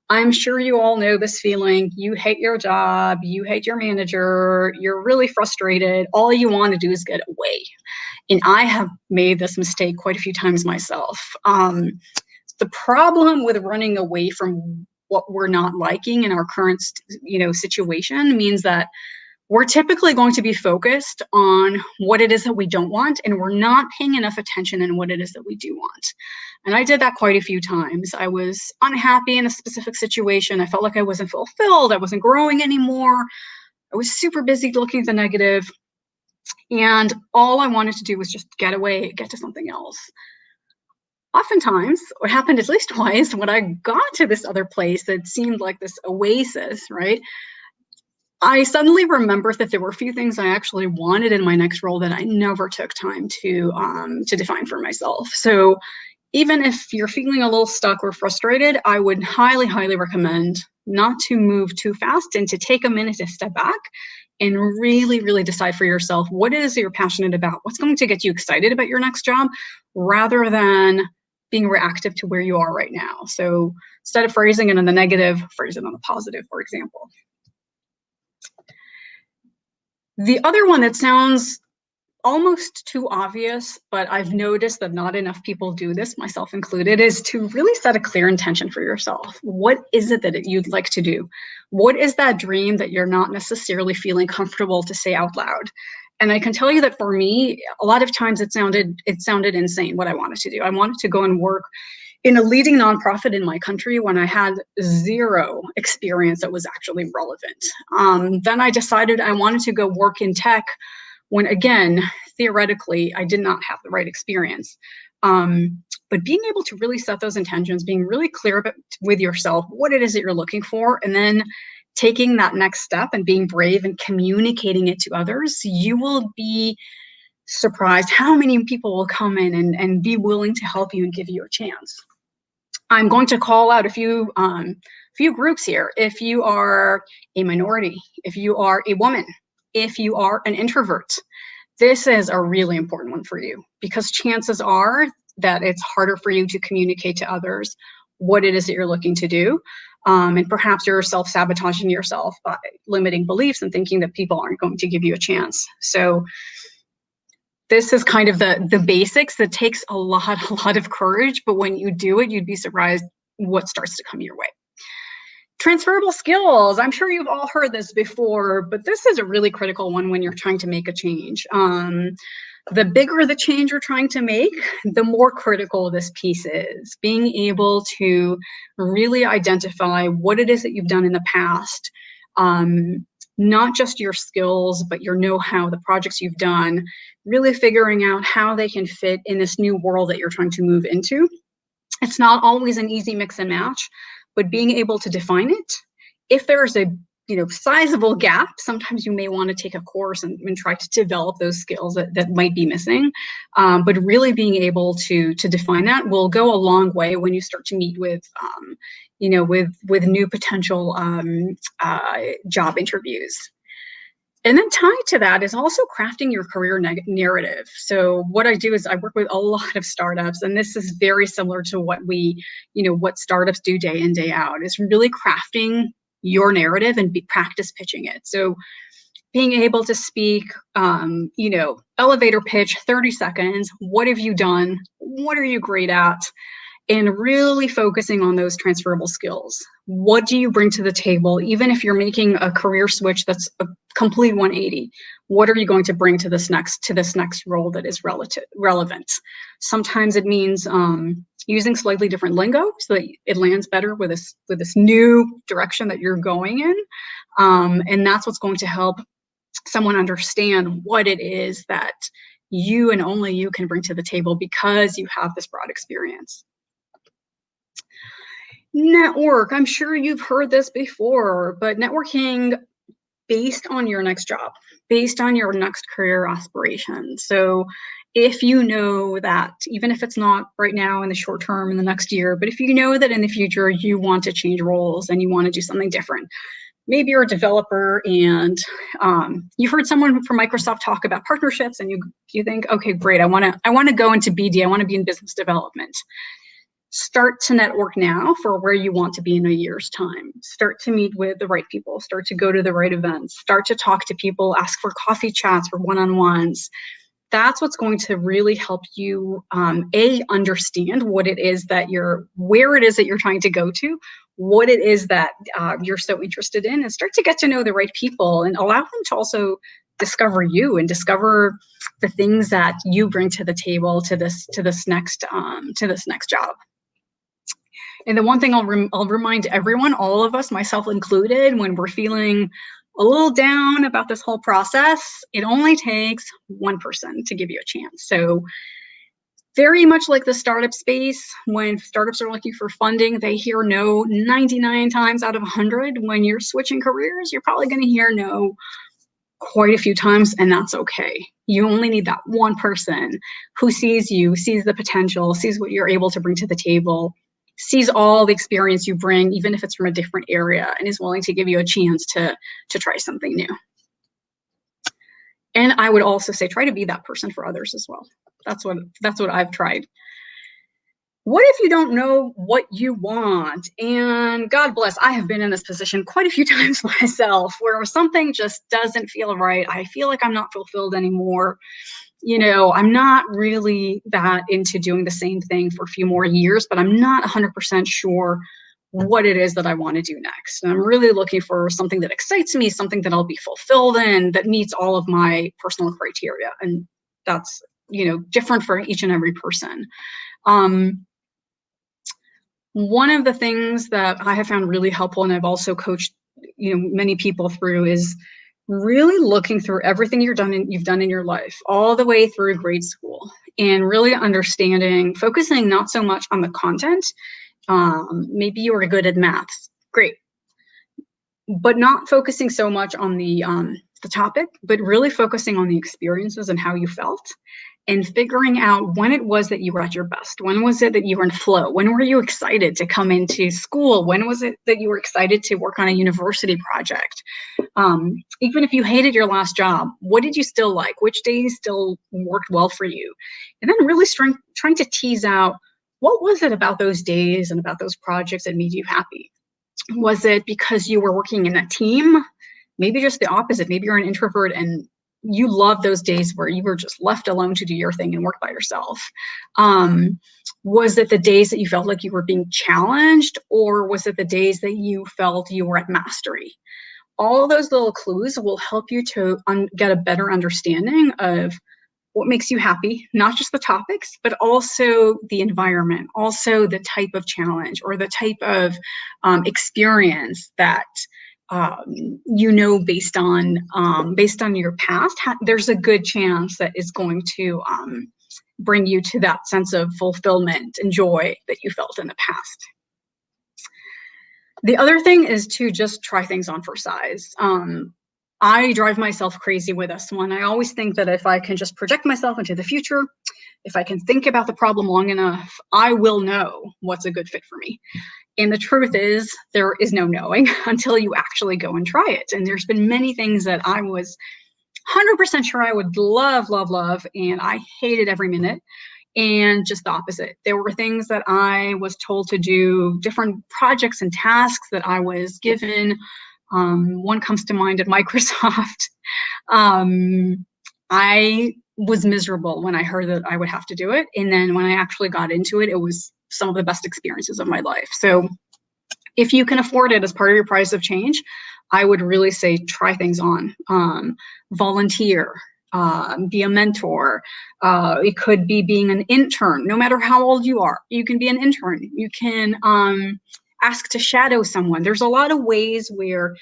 I'm sure you all know this feeling. You hate your job, you hate your manager, you're really frustrated. All you want to do is get away. And I have made this mistake quite a few times myself. The problem with running away from what we're not liking in our current, situation means that we're typically going to be focused on what it is that we don't want, and we're not paying enough attention in what it is that we do want. And I did that quite a few times. I was unhappy in a specific situation. I felt like I wasn't fulfilled. I wasn't growing anymore. I was super busy looking at the negative. And all I wanted to do was just get away, get to something else. Oftentimes, what happened at least twice, when I got to this other place that seemed like this oasis, right? I suddenly remembered that there were a few things I actually wanted in my next role that I never took time to define for myself. So even if you're feeling a little stuck or frustrated, I would highly, highly recommend not to move too fast and to take a minute to step back and really, really decide for yourself what it is that you're passionate about, what's going to get you excited about your next job, rather than being reactive to where you are right now. So instead of phrasing it in the negative, phrase it on the positive, for example. The other one that sounds almost too obvious, but I've noticed that not enough people do this, myself included, is to really set a clear intention for yourself. What is it that you'd like to do? What is that dream that you're not necessarily feeling comfortable to say out loud? And I can tell you that for me, a lot of times it sounded insane what I wanted to do. I wanted to go and work in a leading nonprofit in my country when I had zero experience that was actually relevant. Then I decided I wanted to go work in tech when, again, theoretically, I did not have the right experience. But being able to really set those intentions, being really clear with yourself what it is that you're looking for, and then taking that next step and being brave and communicating it to others, you will be surprised how many people will come in and be willing to help you and give you a chance. I'm going to call out a few groups here. If you are a minority, if you are a woman, if you are an introvert, this is a really important one for you, because chances are that it's harder for you to communicate to others what it is that you're looking to do. And perhaps you're self-sabotaging yourself by limiting beliefs and thinking that people aren't going to give you a chance. So this is kind of the basics that takes a lot of courage, but when you do it, you'd be surprised what starts to come your way. Transferable skills. I'm sure you've all heard this before, but this is a really critical one when you're trying to make a change. The bigger the change you're trying to make, the more critical this piece is. Being able to really identify what it is that you've done in the past, not just your skills, but your know-how, the projects you've done, really figuring out how they can fit in this new world that you're trying to move into. It's not always an easy mix and match, but being able to define it. If there's a sizable gap, sometimes you may want to take a course and try to develop those skills that might be missing. But really being able to define that will go a long way when you start to meet with, with new potential job interviews. And then tied to that is also crafting your career narrative. So what I do is I work with a lot of startups, and this is very similar to what what startups do day in, day out, is really crafting your narrative and practice pitching it. So being able to speak, elevator pitch, 30 seconds, what have you done? What are you great at? And really focusing on those transferable skills. What do you bring to the table? Even if you're making a career switch that's a complete 180, what are you going to bring to this next role that is relevant? Sometimes it means using slightly different lingo so that it lands better with this new direction that you're going in, and that's what's going to help someone understand what it is that you and only you can bring to the table because you have this broad experience. Network, I'm sure you've heard this before, but networking based on your next job, based on your next career aspiration. So if you know that, even if it's not right now in the short term in the next year, but if you know that in the future you want to change roles and you want to do something different, maybe you're a developer and you heard someone from Microsoft talk about partnerships and you think, okay, great, I want to go into BD, I want to be in business development. Start to network now for where you want to be in a year's time. Start to meet with the right people, start to go to the right events, start to talk to people, ask for coffee chats, for one-on-ones. That's what's going to really help you, understand what it is that where it is that you're trying to go to, what it is that you're so interested in, and start to get to know the right people and allow them to also discover you and discover the things that you bring to the table to this next job. And the one thing I'll remind everyone, all of us, myself included, when we're feeling a little down about this whole process, it only takes one person to give you a chance. So very much like the startup space, when startups are looking for funding, they hear no 99 times out of 100. When you're switching careers, you're probably going to hear no quite a few times, and that's okay. You only need that one person who sees you, sees the potential, sees what you're able to bring to the table, sees all the experience you bring, even if it's from a different area, and is willing to give you a chance to try something new. And I would also say, try to be that person for others as well. That's what I've tried. What if you don't know what you want? And God bless, I have been in this position quite a few times myself, where something just doesn't feel right. I feel like I'm not fulfilled anymore. You know, I'm not really that into doing the same thing for a few more years, but I'm not 100% sure what it is that I want to do next. And I'm really looking for something that excites me, something that I'll be fulfilled in, that meets all of my personal criteria. And that's, you know, different for each and every person. One of the things that I have found really helpful, and I've also coached, you know, many people through, is really looking through everything you've done in your life, all the way through grade school, and really understanding, focusing not so much on the content. Maybe you were good at maths, great, but not focusing so much on the topic, but really focusing on the experiences and how you felt, and figuring out when it was that you were at your best. When was it that you were in flow? When were you excited to come into school? When was it that you were excited to work on a university project? Even if you hated your last job, what did you still like? Which days still worked well for you? And then really trying to tease out, what was it about those days and about those projects that made you happy? Was it because you were working in a team? Maybe just the opposite. Maybe you're an introvert and you love those days where you were just left alone to do your thing and work by yourself. Was it the days that you felt like you were being challenged, or was it the days that you felt you were at mastery? All those little clues will help you to get a better understanding of what makes you happy, not just the topics, but also the environment, also the type of challenge or the type of experience that you know, based on your past, there's a good chance that is going to bring you to that sense of fulfillment and joy that you felt in the past. The other thing is to just try things on for size. I drive myself crazy with this one. I always think that if I can just project myself into the future, if I can think about the problem long enough, I will know what's a good fit for me. And the truth is, there is no knowing until you actually go and try it. And there's been many things that I was 100% sure I would love, and I hated every minute. And just the opposite. There were things that I was told to do, different projects and tasks that I was given. One comes to mind at Microsoft. I was miserable when I heard that I would have to do it. And then when I actually got into it, it was some of the best experiences of my life. So If you can afford it as part of your price of change, I would really say try things on. Volunteer, be a mentor. It could be being an intern. No matter how old you are, you can be an intern. You can ask to shadow someone. There's a lot of ways where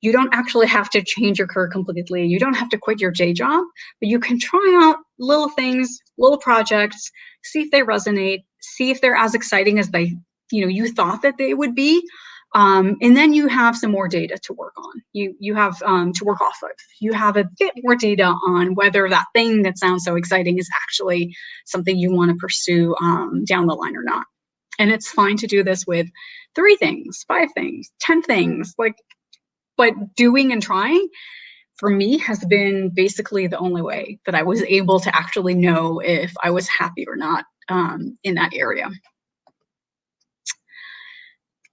you don't actually have to change your career completely. You don't have to quit your day job, but you can try out little things, little projects, see if they resonate, see if they're as exciting as you thought that they would be. And then you have some more data to work on. You have to work off of. You have a bit more data on whether that thing that sounds so exciting is actually something you want to pursue down the line or not. And it's fine to do this with 3 things, 5 things, 10 things, but doing and trying for me has been basically the only way that I was able to actually know if I was happy or not in that area.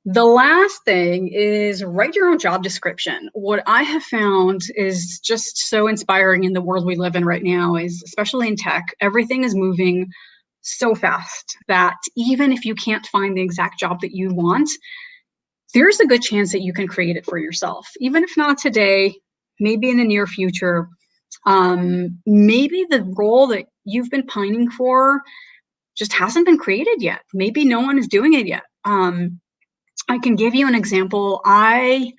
The last thing is write your own job description. What I have found is just so inspiring in the world we live in right now is, especially in tech, everything is moving so fast that even if you can't find the exact job that you want, there's a good chance that you can create it for yourself. Even if not today, maybe in the near future, maybe the role that you've been pining for just hasn't been created yet. Maybe no one is doing it yet. I can give you an example. I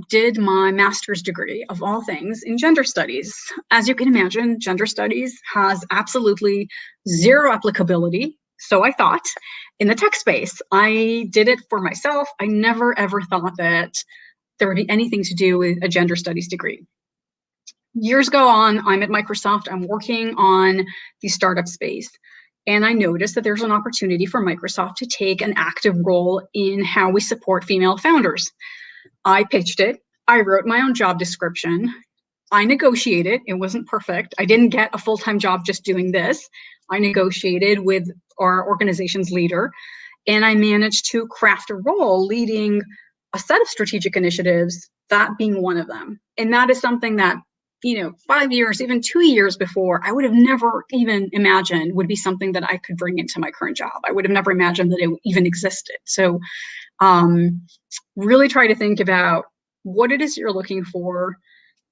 did my master's degree, of all things, in gender studies. As you can imagine, gender studies has absolutely zero applicability, so I thought, in the tech space. I did it for myself. I never, ever thought that there would be anything to do with a gender studies degree. Years go on, I'm at Microsoft, I'm working on the startup space. And I noticed that there's an opportunity for Microsoft to take an active role in how we support female founders. I pitched it. I wrote my own job description. I negotiated. It wasn't perfect. I didn't get a full-time job just doing this. I negotiated with our organization's leader, and I managed to craft a role leading a set of strategic initiatives, that being one of them. And that is something that 5 years, even 2 years before, I would have never even imagined would be something that I could bring into my current job. I would have never imagined that it even existed. So really try to think about what it is you're looking for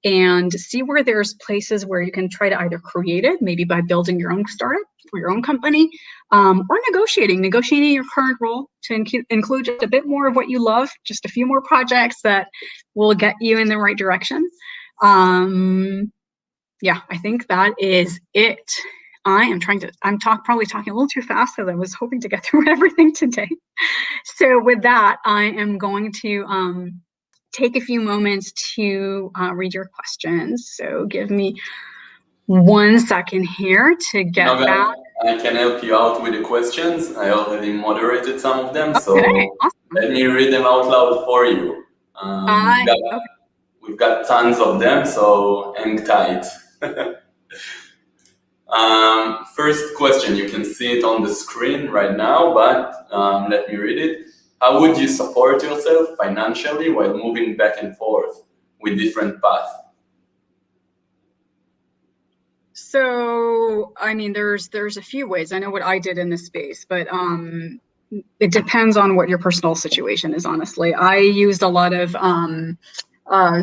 and see where there's places where you can try to either create it, maybe by building your own startup or your own company, or negotiating your current role to include just a bit more of what you love, just a few more projects that will get you in the right direction. Yeah, I think that is it. I'm probably talking a little too fast because I was hoping to get through everything today. So with that, I am going to take a few moments to read your questions. So give me 1 second here to get back. I can help you out with the questions. I already moderated some of them, so Awesome. Let me read them out loud for you. We've got tons of them, so hang tight. First question, you can see it on the screen right now, but let me read it. How would you support yourself financially while moving back and forth with different paths? So, I mean, there's a few ways. I know what I did in this space, but it depends on what your personal situation is, honestly. I used a lot of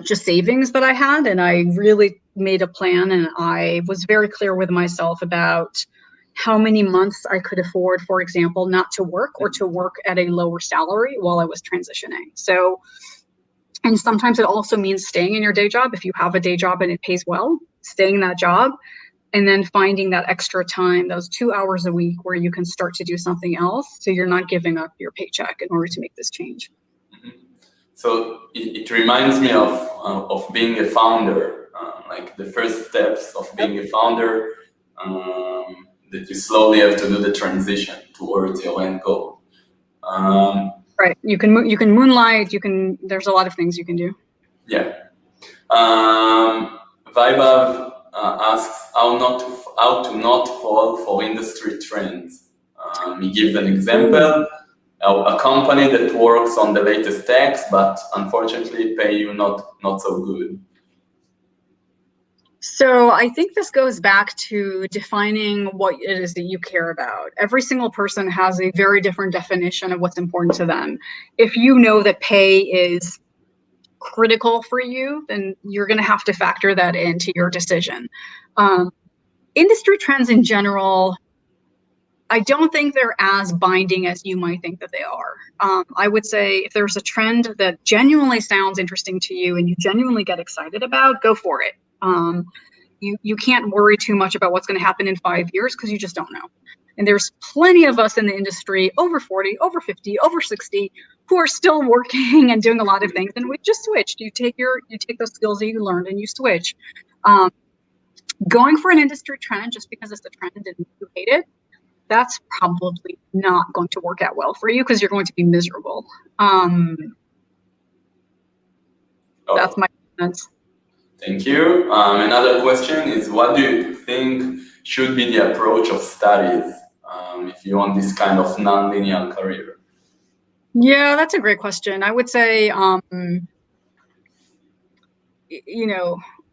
just savings that I had, and I really made a plan, and I was very clear with myself about how many months I could afford, for example, not to work or to work at a lower salary while I was transitioning. So, and sometimes it also means staying in your day job. If you have a day job and it pays well, staying in that job, and then finding that extra time, those 2 hours a week where you can start to do something else, so you're not giving up your paycheck in order to make this change. So it reminds me of being a founder, like the first steps of being a founder, that you slowly have to do the transition towards your end goal. Right. You can moonlight. There's a lot of things you can do. Yeah. Vaibhav asks how to not fall for industry trends. He gives an example. A company that works on the latest techs, but unfortunately pay you not so good. So I think this goes back to defining what it is that you care about. Every single person has a very different definition of what's important to them. If you know that pay is critical for you, then you're going to have to factor that into your decision. Industry trends in general, I don't think they're as binding as you might think that they are. I would say if there's a trend that genuinely sounds interesting to you and you genuinely get excited about, go for it. You can't worry too much about what's going to happen in 5 years because you just don't know. And there's plenty of us in the industry, over 40, over 50, over 60, who are still working and doing a lot of things. And we just switched. You take those skills that you learned and you switch. Going for an industry trend just because it's a trend and you hate it, that's probably not going to work out well for you because you're going to be miserable. That's my sense. Thank you. Another question is, what do you think should be the approach of studies if you want this kind of non-linear career? Yeah, that's a great question. I would say,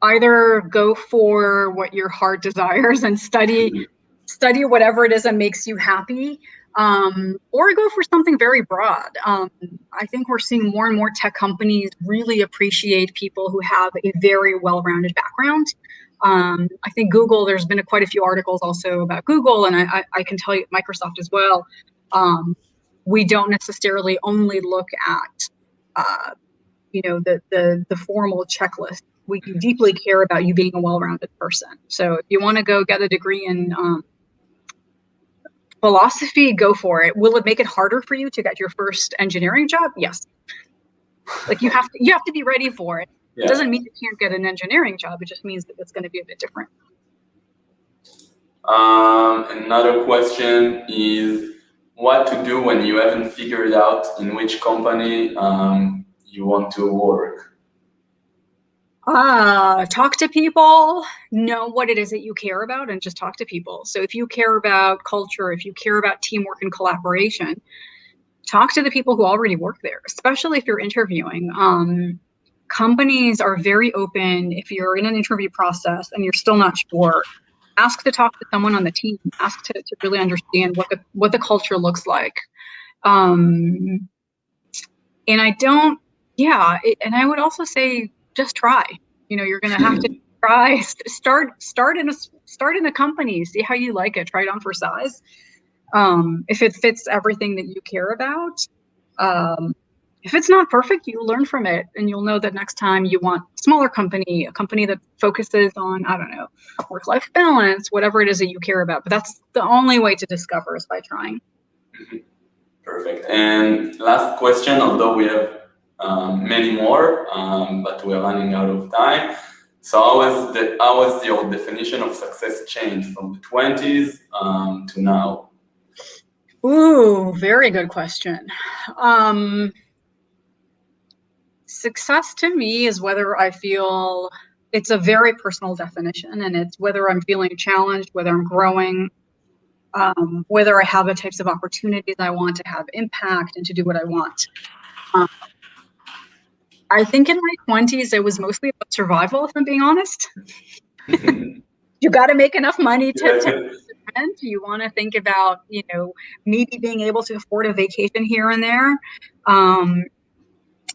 either go for what your heart desires and study whatever it is that makes you happy, or go for something very broad. I think we're seeing more and more tech companies really appreciate people who have a very well-rounded background. I think Google, there's been quite a few articles also about Google, and I can tell you Microsoft as well. We don't necessarily only look at the formal checklist. We deeply care about you being a well-rounded person. So if you want to go get a degree in philosophy, go for it. Will it make it harder for you to get your first engineering job? Yes. Like you have to be ready for it. Yeah. It doesn't mean you can't get an engineering job. It just means that it's going to be a bit different. Another question is what to do when you haven't figured out in which company you want to work. Talk to people, know what it is that you care about, and just talk to people. So if you care about culture, if you care about teamwork and collaboration, talk to the people who already work there, especially if you're interviewing. Companies are very open. If you're in an interview process and you're still not sure, ask to talk to someone on the team. Ask to really understand what the culture looks like. And I would also say, just try. You're going to have to try. Start in a company. See how you like it. Try it on for size. If it fits everything that you care about. If it's not perfect, you'll learn from it, and you'll know that next time you want a smaller company, a company that focuses on, I don't know, work-life balance, whatever it is that you care about. But that's the only way to discover is by trying. Perfect. And last question, although we have many more, but we're running out of time. So how was your definition of success changed from the 20s to now? Ooh, very good question. Success to me is whether I feel, it's a very personal definition, and it's whether I'm feeling challenged, whether I'm growing, whether I have the types of opportunities I want to have impact and to do what I want. I think in my 20s, it was mostly about survival, if I'm being honest. You got to make enough money to rent. You want to think about, maybe being able to afford a vacation here and there.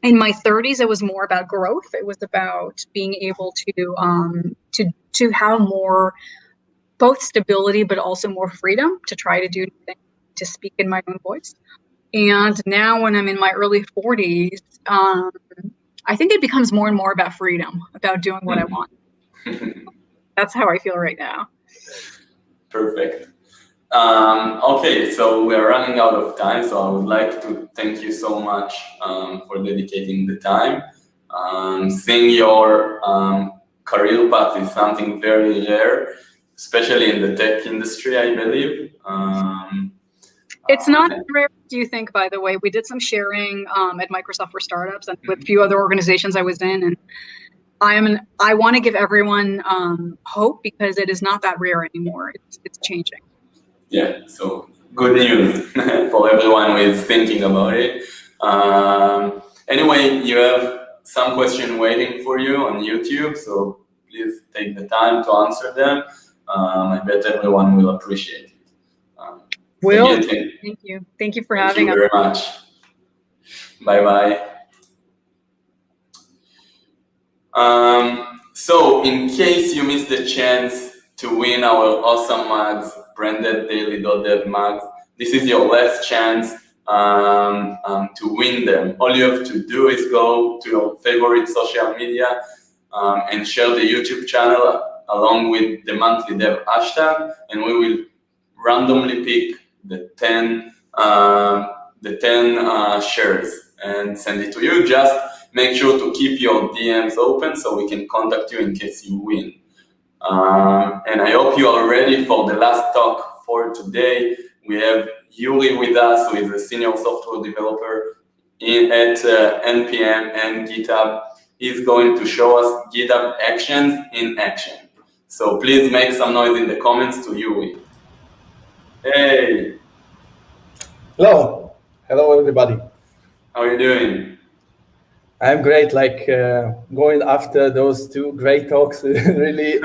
In my 30s, it was more about growth. It was about being able to have more, both stability, but also more freedom to try to do things, to speak in my own voice. And now when I'm in my early 40s, I think it becomes more and more about freedom, about doing what I want. That's how I feel right now. Perfect. Okay, so we are running out of time, so I would like to thank you so much for dedicating the time. Seeing your career path is something very rare, especially in the tech industry, I believe. It's not rare, do you think, by the way. We did some sharing at Microsoft for Startups and with a few other organizations I was in, and I want to give everyone hope because it is not that rare anymore. It's changing. Yeah, so good news for everyone who is thinking about it. Anyway, you have some question waiting for you on YouTube, so please take the time to answer them. I bet everyone will appreciate it. Will, again, thank you. Thank you for thank having you us. very much. Bye-bye. So in case you missed the chance to win our awesome mugs, branded daily.dev mugs, this is your last chance to win them. All you have to do is go to your favorite social media and share the YouTube channel along with the monthly dev hashtag, and we will randomly pick the 10 shares and send it to you. Just make sure to keep your DMs open so we can contact you in case you win. And I hope you are ready for the last talk for today. We have Yuri with us, who is a senior software developer at NPM and GitHub. He's going to show us GitHub Actions in action. So please make some noise in the comments to Yuri. Hey! Hello. Hello, everybody. How are you doing? I'm great, going after those two great talks, really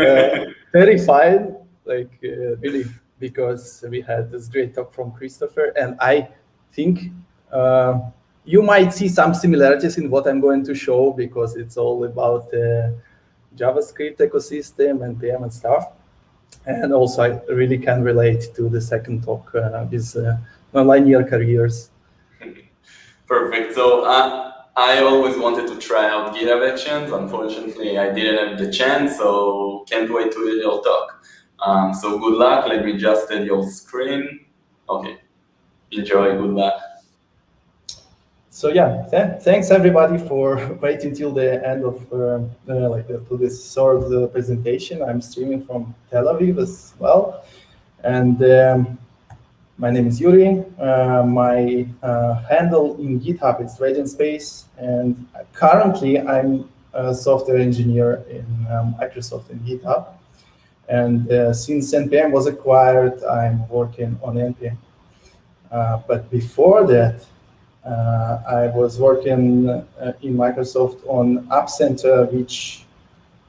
terrified, really, because we had this great talk from Christopher, and I think you might see some similarities in what I'm going to show, because it's all about JavaScript ecosystem and PM and stuff. And also I really can relate to the second talk with non-linear careers. Perfect. So I always wanted to try out GitHub Actions. Unfortunately, I didn't have the chance, so can't wait to hear your talk. So good luck. Let me just add your screen. Okay. Enjoy. Good luck. So yeah, thanks everybody for waiting till the end of to this sort of presentation. I'm streaming from Tel Aviv as well, and my name is Yuri. My handle in GitHub is Radiant Space, and currently I'm a software engineer in Microsoft and GitHub. And since NPM was acquired, I'm working on NPM. But before that, I was working in Microsoft on App Center, which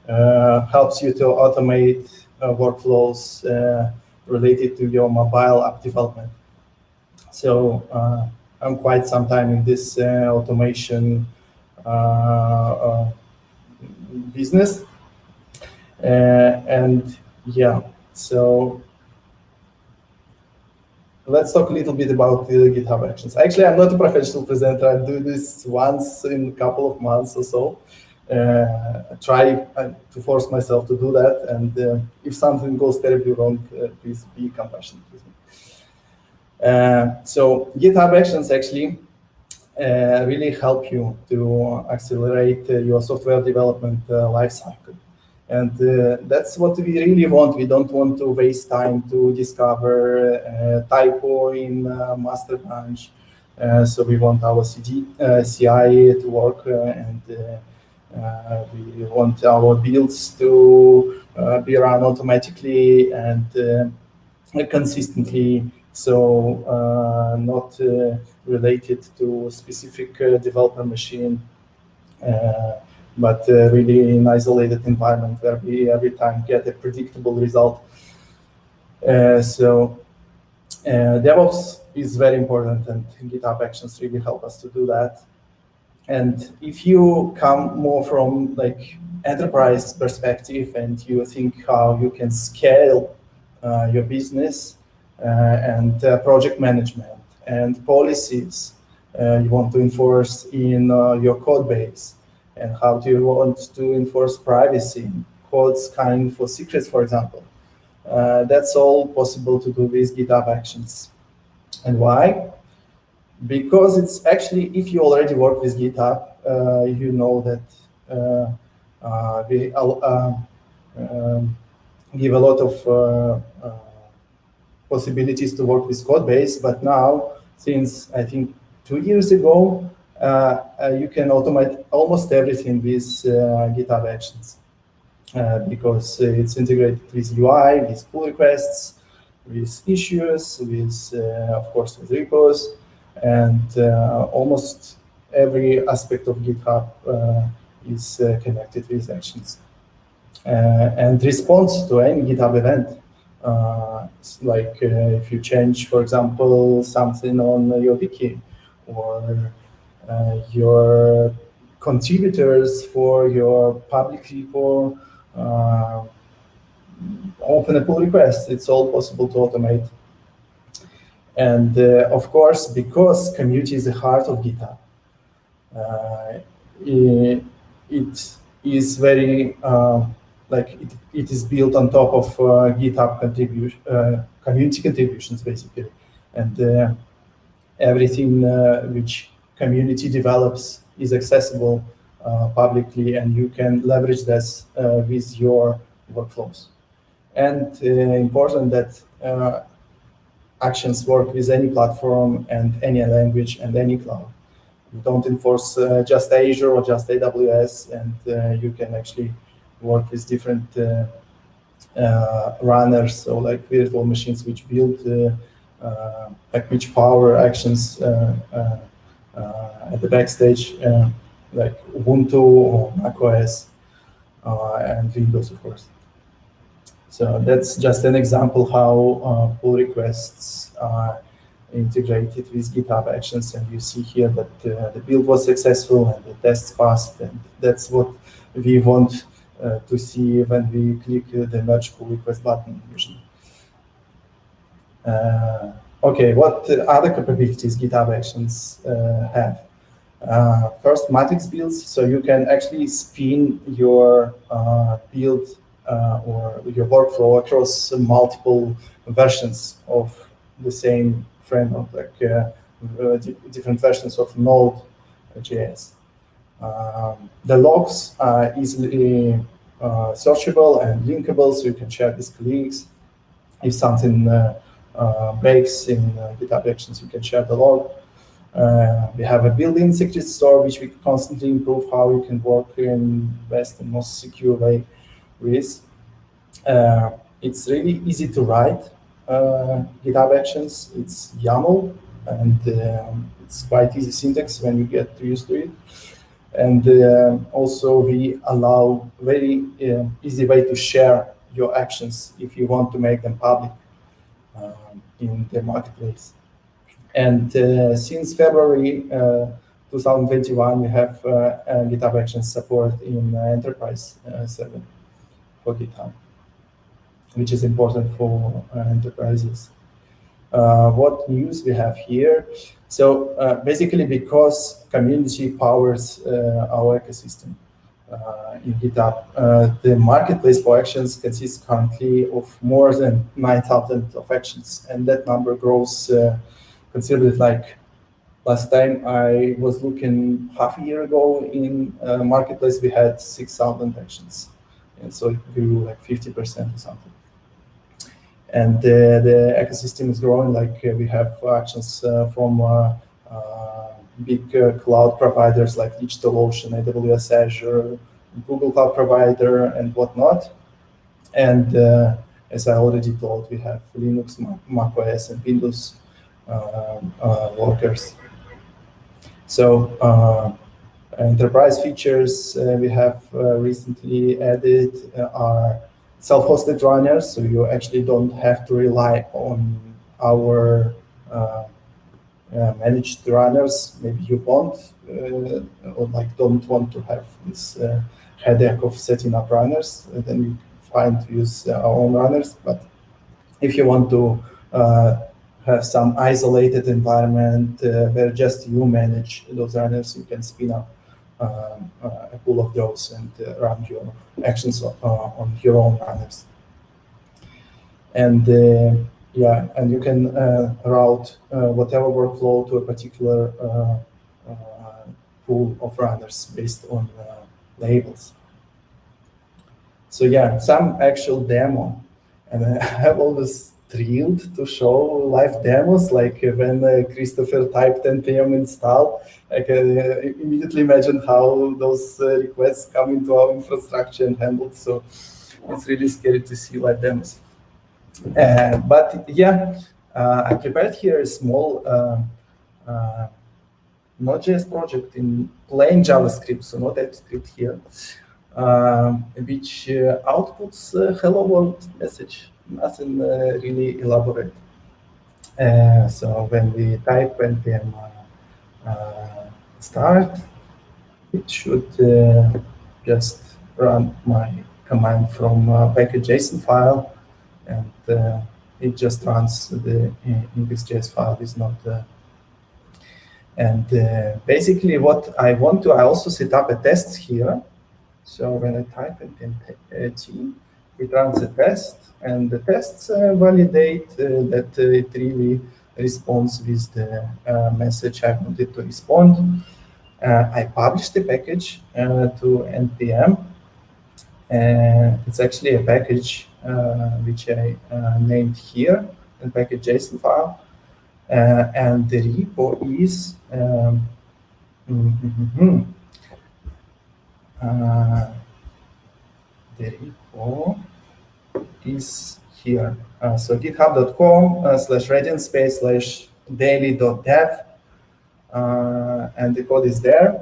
helps you to automate workflows related to your mobile app development. So I'm quite some time in this automation business. And yeah, so let's talk a little bit about the GitHub Actions. Actually, I'm not a professional presenter. I do this once in a couple of months or so. I try to force myself to do that. And if something goes terribly wrong, please be compassionate with me. So GitHub Actions actually really help you to accelerate your software development lifecycle. And that's what we really want. We don't want to waste time to discover a typo in master branch. So we want our CI to work, and we want our builds to be run automatically and consistently. So not related to a specific developer machine. But really in an isolated environment where we every time get a predictable result. So DevOps is very important, and GitHub Actions really help us to do that. And if you come more from enterprise perspective and you think how you can scale your business and project management and policies you want to enforce in your code base, and how do you want to enforce privacy, code scanning for secrets, for example. That's all possible to do with GitHub Actions. And why? Because it's actually, if you already work with GitHub, you know that we give a lot of possibilities to work with code base, but now, since I think 2 years ago, you can automate almost everything with GitHub Actions because it's integrated with UI, with pull requests, with issues, with of course with repos, and almost every aspect of GitHub is connected with Actions. and response to any GitHub event. Like if you change, for example, something on your wiki, or your contributors for your public repo open a pull request. It's all possible to automate. And of course, because community is the heart of GitHub, it is very it is built on top of GitHub community contributions, basically, and everything which community develops is accessible publicly, and you can leverage this with your workflows. And important that actions work with any platform and any language and any cloud. You don't enforce just Azure or just AWS, and you can actually work with different runners, so like virtual machines which build, like which power actions at the backstage, like Ubuntu or macOS and Windows, of course. So that's just an example how pull requests are integrated with GitHub Actions, and you see here that the build was successful and the tests passed, and that's what we want to see when we click the merge pull request button usually. Okay, what other capabilities GitHub Actions have? First, matrix builds, so you can actually spin your build or your workflow across multiple versions of the same framework, like different versions of Node.js. The logs are easily searchable and linkable, so you can share with colleagues. If something breaks in GitHub Actions, you can share the log. We have a built-in secret store, which we constantly improve how you can work in best and most secure way with. It's really easy to write GitHub Actions. It's YAML, and it's quite easy syntax when you get used to it. And also we allow very easy way to share your actions if you want to make them public in the marketplace. And since February 2021, we have GitHub Actions support in Enterprise server for GitHub, which is important for enterprises. What news we have here? So basically, because community powers our ecosystem in GitHub, the marketplace for actions consists currently of more than 9,000 of actions, and that number grows considerably. Like last time I was looking half a year ago in marketplace, we had 6,000 actions, and so it grew like 50% or something. And the ecosystem is growing. Like we have actions from big cloud providers like DigitalOcean, AWS, Azure, Google Cloud Provider, and whatnot. And as I already told, we have Linux, macOS, and Windows workers. So enterprise features we have recently added are self-hosted runners, so you actually don't have to rely on our managed runners. Maybe you want or like don't want to have this headache of setting up runners, then you find to use our own runners. But if you want to have some isolated environment where just you manage those runners, you can spin up a pool of those and run your actions on your own runners. And yeah, and you can route whatever workflow to a particular pool of runners based on labels. So yeah, some actual demo, and I have always thrilled to show live demos, like when Christopher typed npm install, I can immediately imagine how those requests come into our infrastructure and handled. So it's really scary to see live demos. But yeah, I prepared here a small Node.js project in plain JavaScript, so no TypeScript here, which outputs a hello world message, nothing really elaborate. So when we type npm start, it should just run my command from package.json file, and it just runs the index.js file is not. And basically, what I want to, I also set up a test here. So when I type npm it runs a test, and the tests validate that it really responds with the message I wanted to respond. I publish the package to npm. It's actually a package which I named here, the package.json file. And the repo is the repo is here. So github.com/radiant_daily.dev, and the code is there.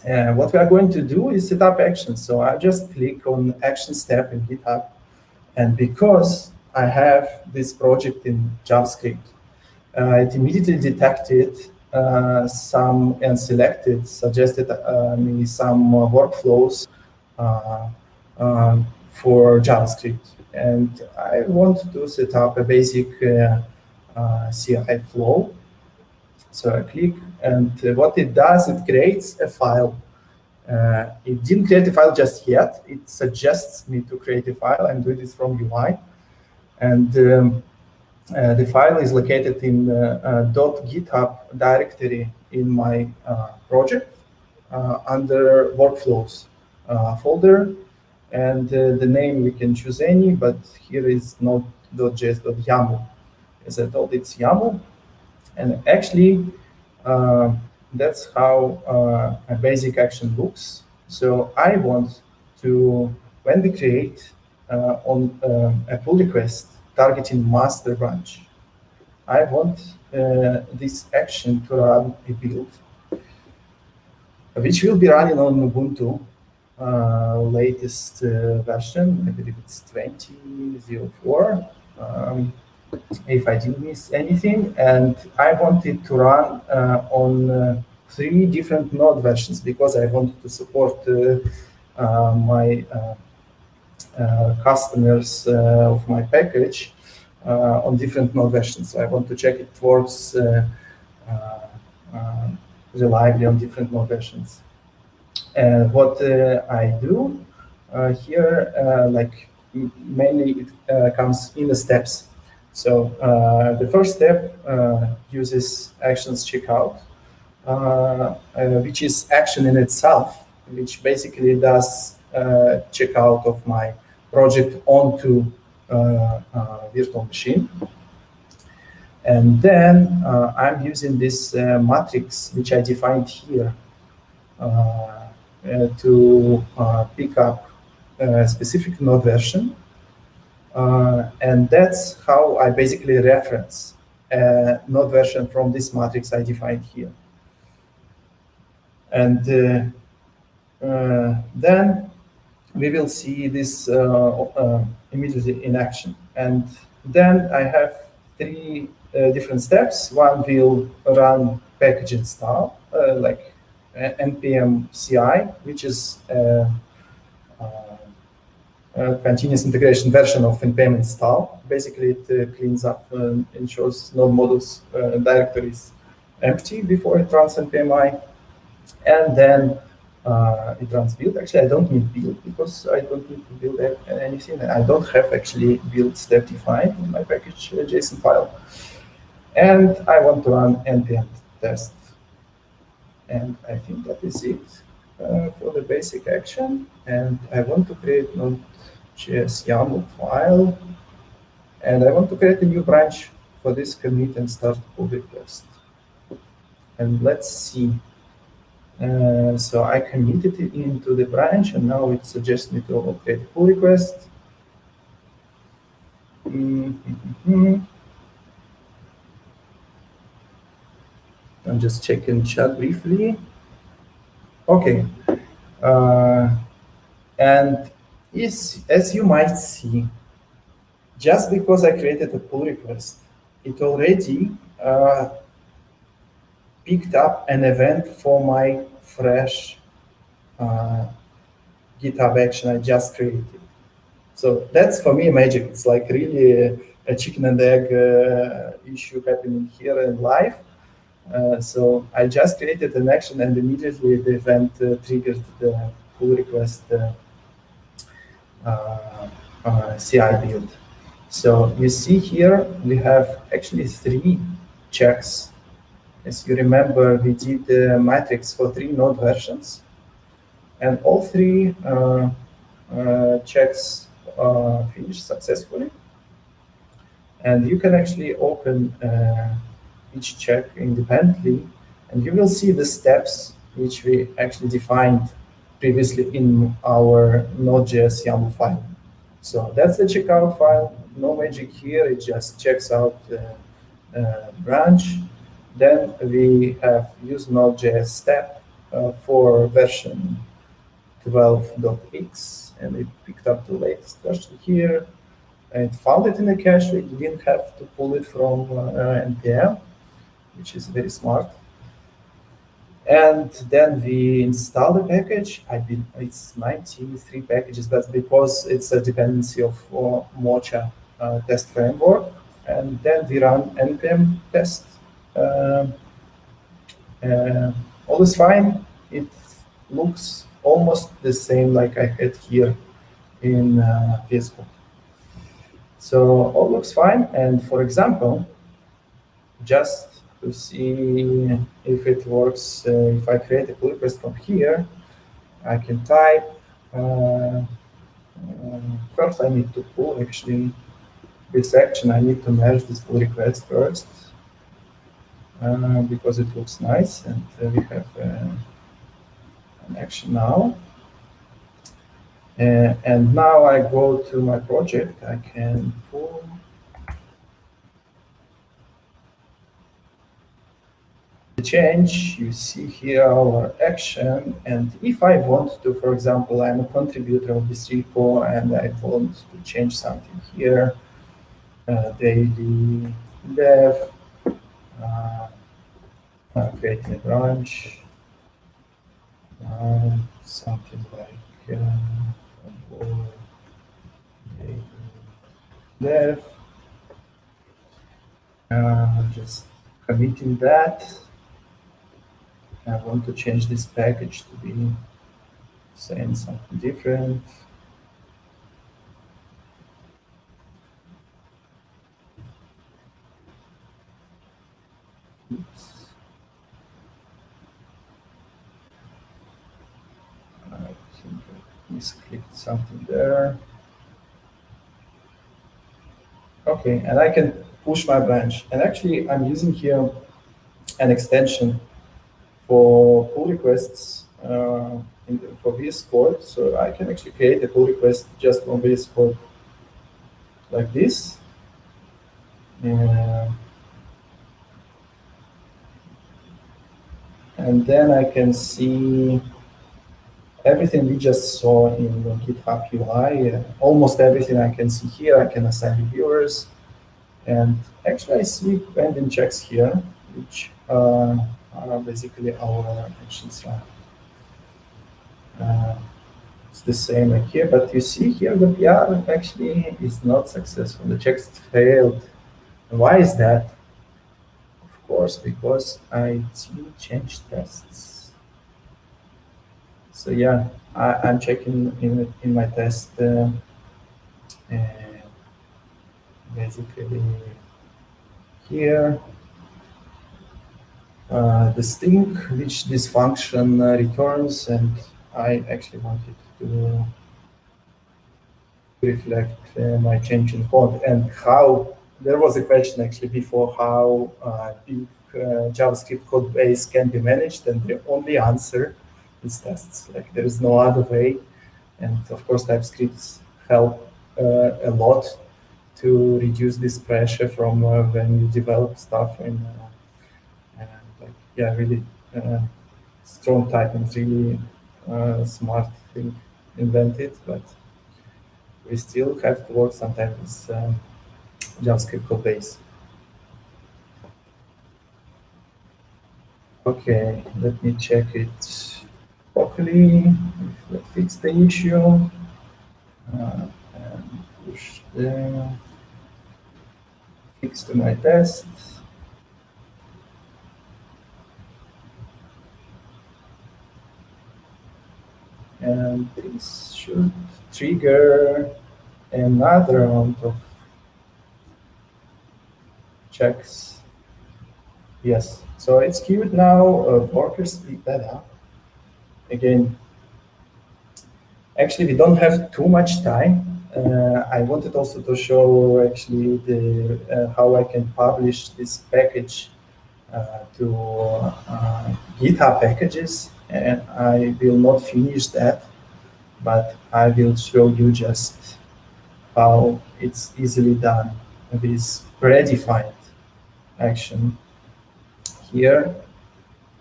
And what we are going to do is set up actions. So I just click on action step in GitHub, and because I have this project in JavaScript, it immediately detected some and suggested me some workflows for JavaScript. And I want to set up a basic CI flow. So I click, and what it does, it creates a file. It didn't create a file just yet. It suggests me to create a file. I'm doing this from UI. And the file is located in .github directory in my project under workflows folder. And the name, we can choose any, but here is node.js.yaml. As I told, it's YAML. And actually, that's how a basic action looks. So I want to, when we create on a pull request targeting master branch, I want this action to run a build, which will be running on Ubuntu latest version. I believe it's 20.04. If I didn't miss anything, and I want it to run on 3 different node versions because I wanted to support my customers of my package on different node versions. So I want to check it works reliably on different node versions. And what I do here, like mainly it comes in the steps. So the first step uses actions checkout, which is action in itself, which basically does checkout of my project onto virtual machine. And then I'm using this matrix, which I defined here, to pick up a specific node version. And that's how I basically reference a node version from this matrix I defined here. And then we will see this immediately in action. And then I have 3 different steps. One will run package install, like npm CI, which is continuous integration version of npm install. Basically, it cleans up and ensures node modules directories empty before it runs npmi. And then it runs build. Actually, I don't need build because I don't need to build anything. I don't have actually build step defined in my package JSON file. And I want to run npm test. And I think that is it for the basic action. And I want to create Node.js YAML file. And I want to create a new branch for this commit and start pull request. And let's see. So I committed it into the branch, and now it suggests me to create a pull request. I'm just checking chat briefly. Okay. And as you might see, just because I created a pull request, it already picked up an event for my fresh GitHub action I just created. So that's for me magic. It's like really a chicken and egg issue happening here in live. So I just created an action and immediately the event triggered the pull request CI build. So you see here, we have actually 3 checks. As you remember, we did the matrix for 3 node versions, and all 3 checks finished successfully. And you can actually open each check independently, and you will see the steps which we actually defined previously in our Node.js YAML file. So that's the checkout file. No magic here. It just checks out the branch. Then we have used Node.js step for version 12.x, and it picked up the latest version here. And found it in the cache. We didn't have to pull it from NPM, which is very smart. And then we install the package. It's 93 packages, but because it's a dependency of Mocha test framework. And then we run npm test. All is fine. It looks almost the same like I had here in VS Code. So all looks fine. And for example, just to see if it works, if I create a pull request from here, I can type. First, I need to pull actually this action. I need to merge this pull request first because it looks nice, and we have an action now. And now I go to my project. I can pull. The change, you see here our action, and if I want to, for example, I'm a contributor of this repo and I want to change something here, daily dev, creating a branch, something like daily dev, just committing that. I want to change this package to be saying something different. Oops. I think I misclicked something there. Okay, and I can push my branch. And actually, I'm using here an extension for pull requests for VS Code. So I can actually create a pull request just on VS Code like this. And then I can see everything we just saw in the GitHub UI. Almost everything I can see here. I can assign reviewers. And actually, I see pending checks here, which are basically our actions. It's the same like here, but you see here the PR actually is not successful. The checks failed. And why is that? Of course, because I didn't change tests. So yeah, I'm checking in my test basically here. The string which this function returns, and I actually wanted to reflect my change in code and how. There was a question actually before how big JavaScript code base can be managed, and the only answer is tests. Like there is no other way, and of course TypeScripts help a lot to reduce this pressure from when you develop stuff in. Yeah, really strong typing is really smart thing invented, but we still have to work sometimes with JavaScript code base. Okay, let me check it locally, if that fixed the issue. And push there, fix to my test. And this should trigger another round of checks. Yes, so it's queued now. Workers pick that up. Again, actually, we don't have too much time. I wanted also to show actually the how I can publish this package to GitHub packages, and I will not finish that, but I will show you just how it's easily done with predefined action here,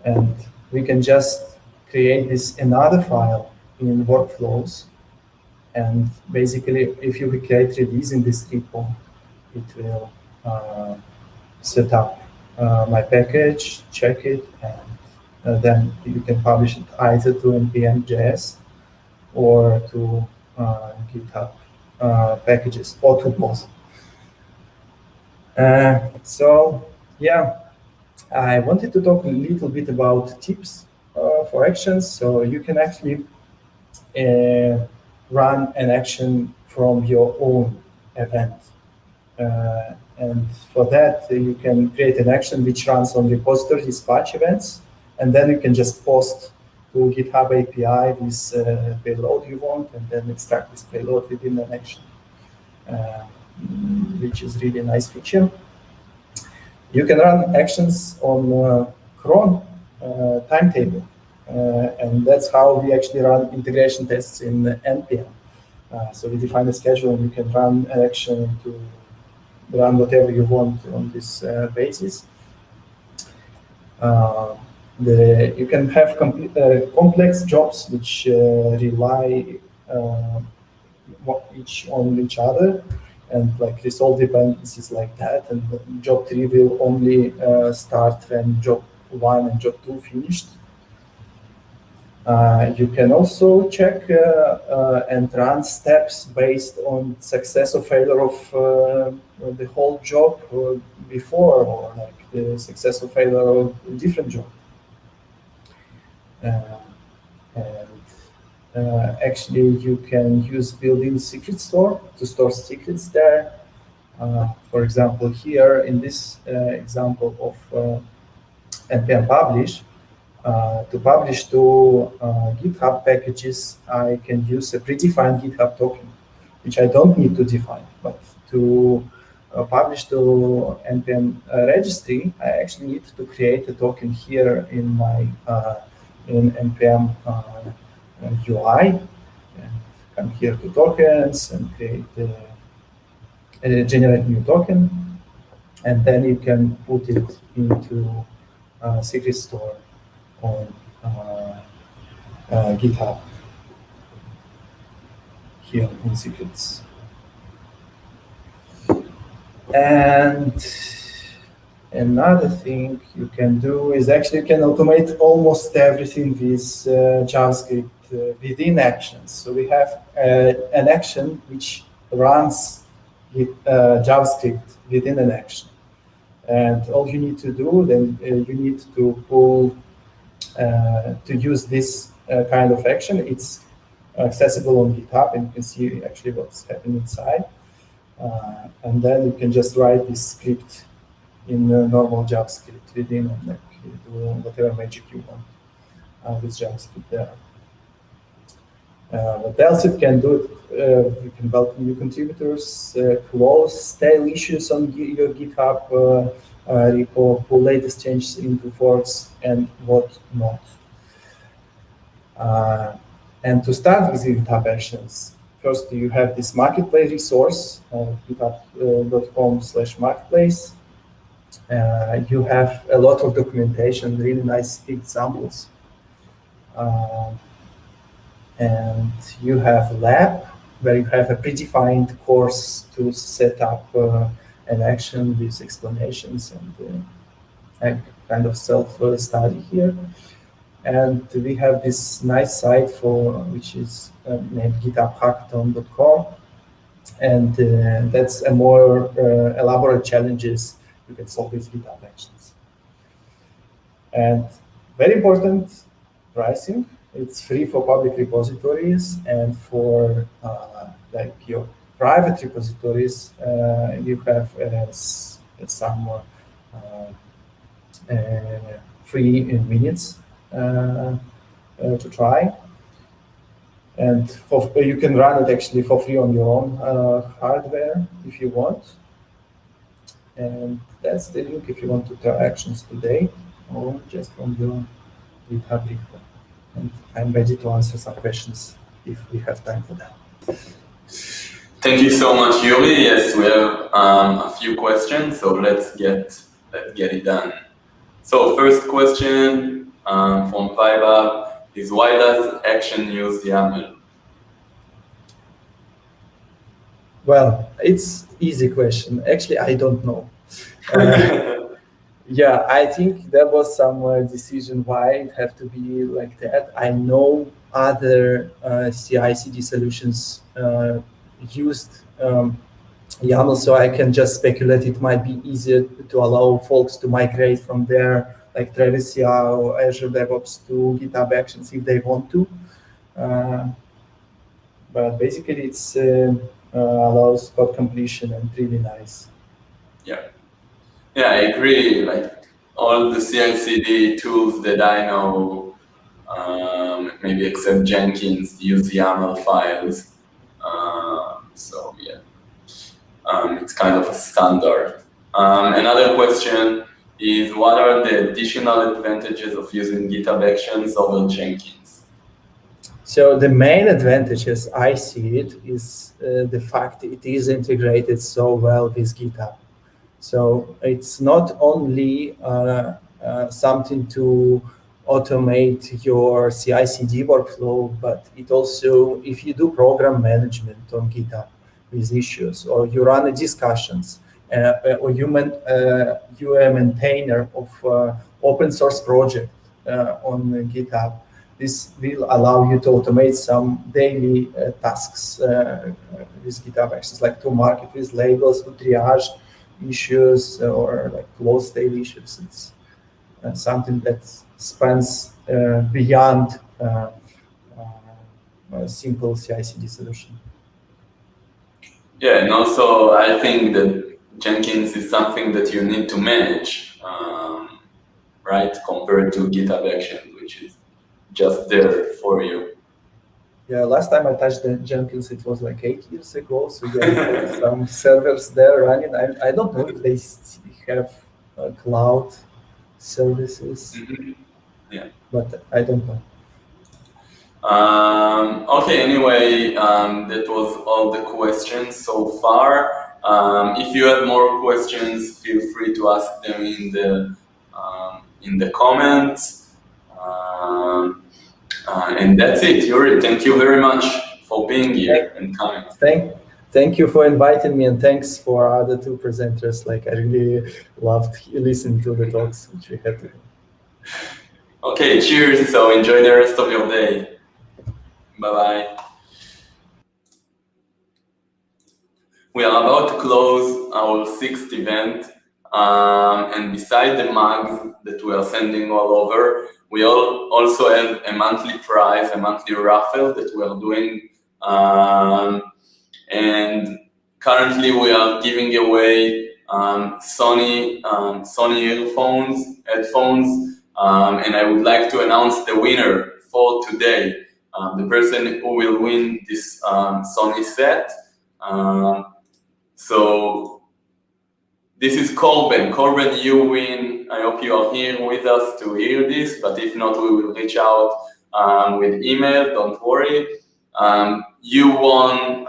and we can just create this another file in workflows, and basically if you create release in this repo, it will set up my package, check it, and then you can publish it either to npm.js or to GitHub packages, or to both. So yeah, I wanted to talk a little bit about tips for actions. So you can actually run an action from your own event. And for that, you can create an action which runs on repository dispatch events, and then you can just post to GitHub API this payload you want, and then extract this payload within an action, which is really a nice feature. You can run actions on cron timetable, and that's how we actually run integration tests in NPM. So we define a schedule, and you can run an action to run whatever you want on this basis. You can have complex jobs which rely each on each other, and like resolve dependencies like that. And job 3 will only start when job 1 and job 2 finished. You can also check and run steps based on success or failure of the whole job before, or like the success or failure of a different job. Actually, you can use built-in secret store to store secrets there. For example, here in this example of npm publish, to publish to GitHub packages, I can use a predefined GitHub token, which I don't need to define. But to publish to npm registry, I actually need to create a token here in my in npm UI, and come here to tokens and create generate new token, and then you can put it into secret store on GitHub here in secrets. And another thing you can do is actually you can automate almost everything with JavaScript within actions. So we have an action which runs JavaScript within an action. And all you need to do, then you need to pull to use this kind of action. It's accessible on GitHub, and you can see actually what's happening inside. And then you can just write this script in normal JavaScript within, and like do whatever magic you want with JavaScript there. What else it can do? You can welcome new contributors, close stale issues on your GitHub repo, pull latest changes into forks, and whatnot. And to start with GitHub actions, first you have this marketplace resource, github.com/marketplace. You have a lot of documentation, really nice examples. And you have a lab where you have a predefined course to set up an action with explanations and a kind of self-study here. And we have this nice site which is named githubhackathon.com, and that's a more elaborate challenges you can solve with GitHub Actions. And very important, pricing. It's free for public repositories, and for like your private repositories, you have some free minutes to try. And you can run it actually for free on your own hardware if you want. And that's the link if you want to try Actions today, or just from your GitHub repo. And I'm ready to answer some questions if we have time for that. Thank you so much, Yuri. Yes, we have a few questions, so let's get it done. So first question from Vaibhav is, why does Action use YAML? Well, it's easy question. Actually, I don't know. Yeah, I think there was some decision why it have to be like that. I know other CI/CD solutions used YAML, so I can just speculate it might be easier to allow folks to migrate from their like Travis CI or Azure DevOps to GitHub Actions if they want to. But basically, it's allows code completion and really nice. Yeah, I agree. Like all the CI/CD tools that I know, maybe except Jenkins, use YAML files. So yeah, it's kind of a standard. Another question is, what are the additional advantages of using GitHub Actions over Jenkins? So the main advantage, as I see it, is the fact it is integrated so well with GitHub. So it's not only something to automate your CI/CD workflow, but it also, if you do program management on GitHub with issues, or you run discussions, or you're a maintainer of open source project on GitHub, this will allow you to automate some daily tasks with GitHub Actions, like to mark it with labels, to triage issues, or like close daily issues. It's something that spans beyond a simple CI/CD solution. Yeah, and also I think that Jenkins is something that you need to manage, right? Compared to GitHub Actions, which is just there for you. Yeah, last time I touched the Jenkins, it was like 8 years ago. So yeah, some servers there running. I don't know if they have cloud services, Yeah. but I don't know. Okay, anyway, that was all the questions so far. If you have more questions, feel free to ask them in the comments. And that's it, Yuri. Thank you very much for being here and coming. Thank you for inviting me, and thanks for other two presenters. Like, I really loved listening to the talks which we had today. Okay, cheers. So enjoy the rest of your day. Bye-bye. We are about to close our 6th event, and beside the mugs that we are sending all over, we also have a monthly prize, a monthly raffle that we are doing, and currently we are giving away Sony headphones, and I would like to announce the winner for today. The person who will win this Sony set. So this is Corben. Corben, you win. I hope you are here with us to hear this, but if not, we will reach out with email, don't worry. You won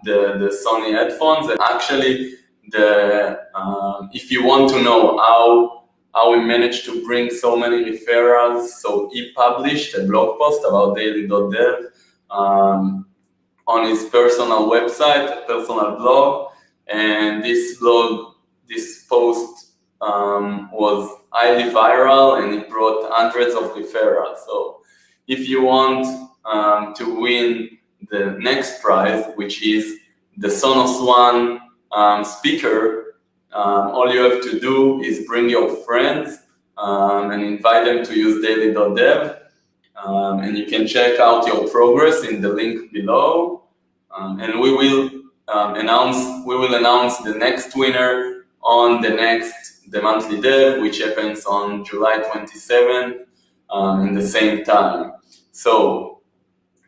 the Sony headphones, and actually, if you want to know how we managed to bring so many referrals. So he published a blog post about daily.dev on his personal website, personal blog, and this post was highly viral, and it brought hundreds of referrals. So if you want to win the next prize, which is the Sonos One speaker, all you have to do is bring your friends and invite them to use daily.dev. And you can check out your progress in the link below. And we will announce the next winner on the monthly dev, which happens on July 27th in the same time. So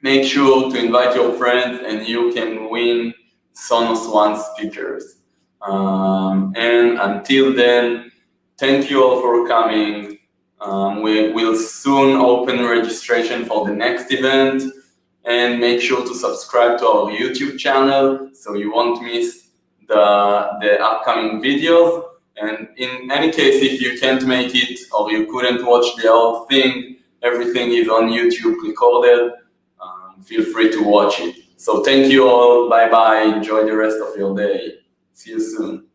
make sure to invite your friends, and you can win Sonos One speakers. And until then, thank you all for coming. We will soon open registration for the next event, and make sure to subscribe to our YouTube channel so you won't miss the upcoming videos. And in any case, if you can't make it or you couldn't watch the whole thing, everything is on YouTube recorded. Feel free to watch it. So thank you all. Bye-bye. Enjoy the rest of your day. See you soon.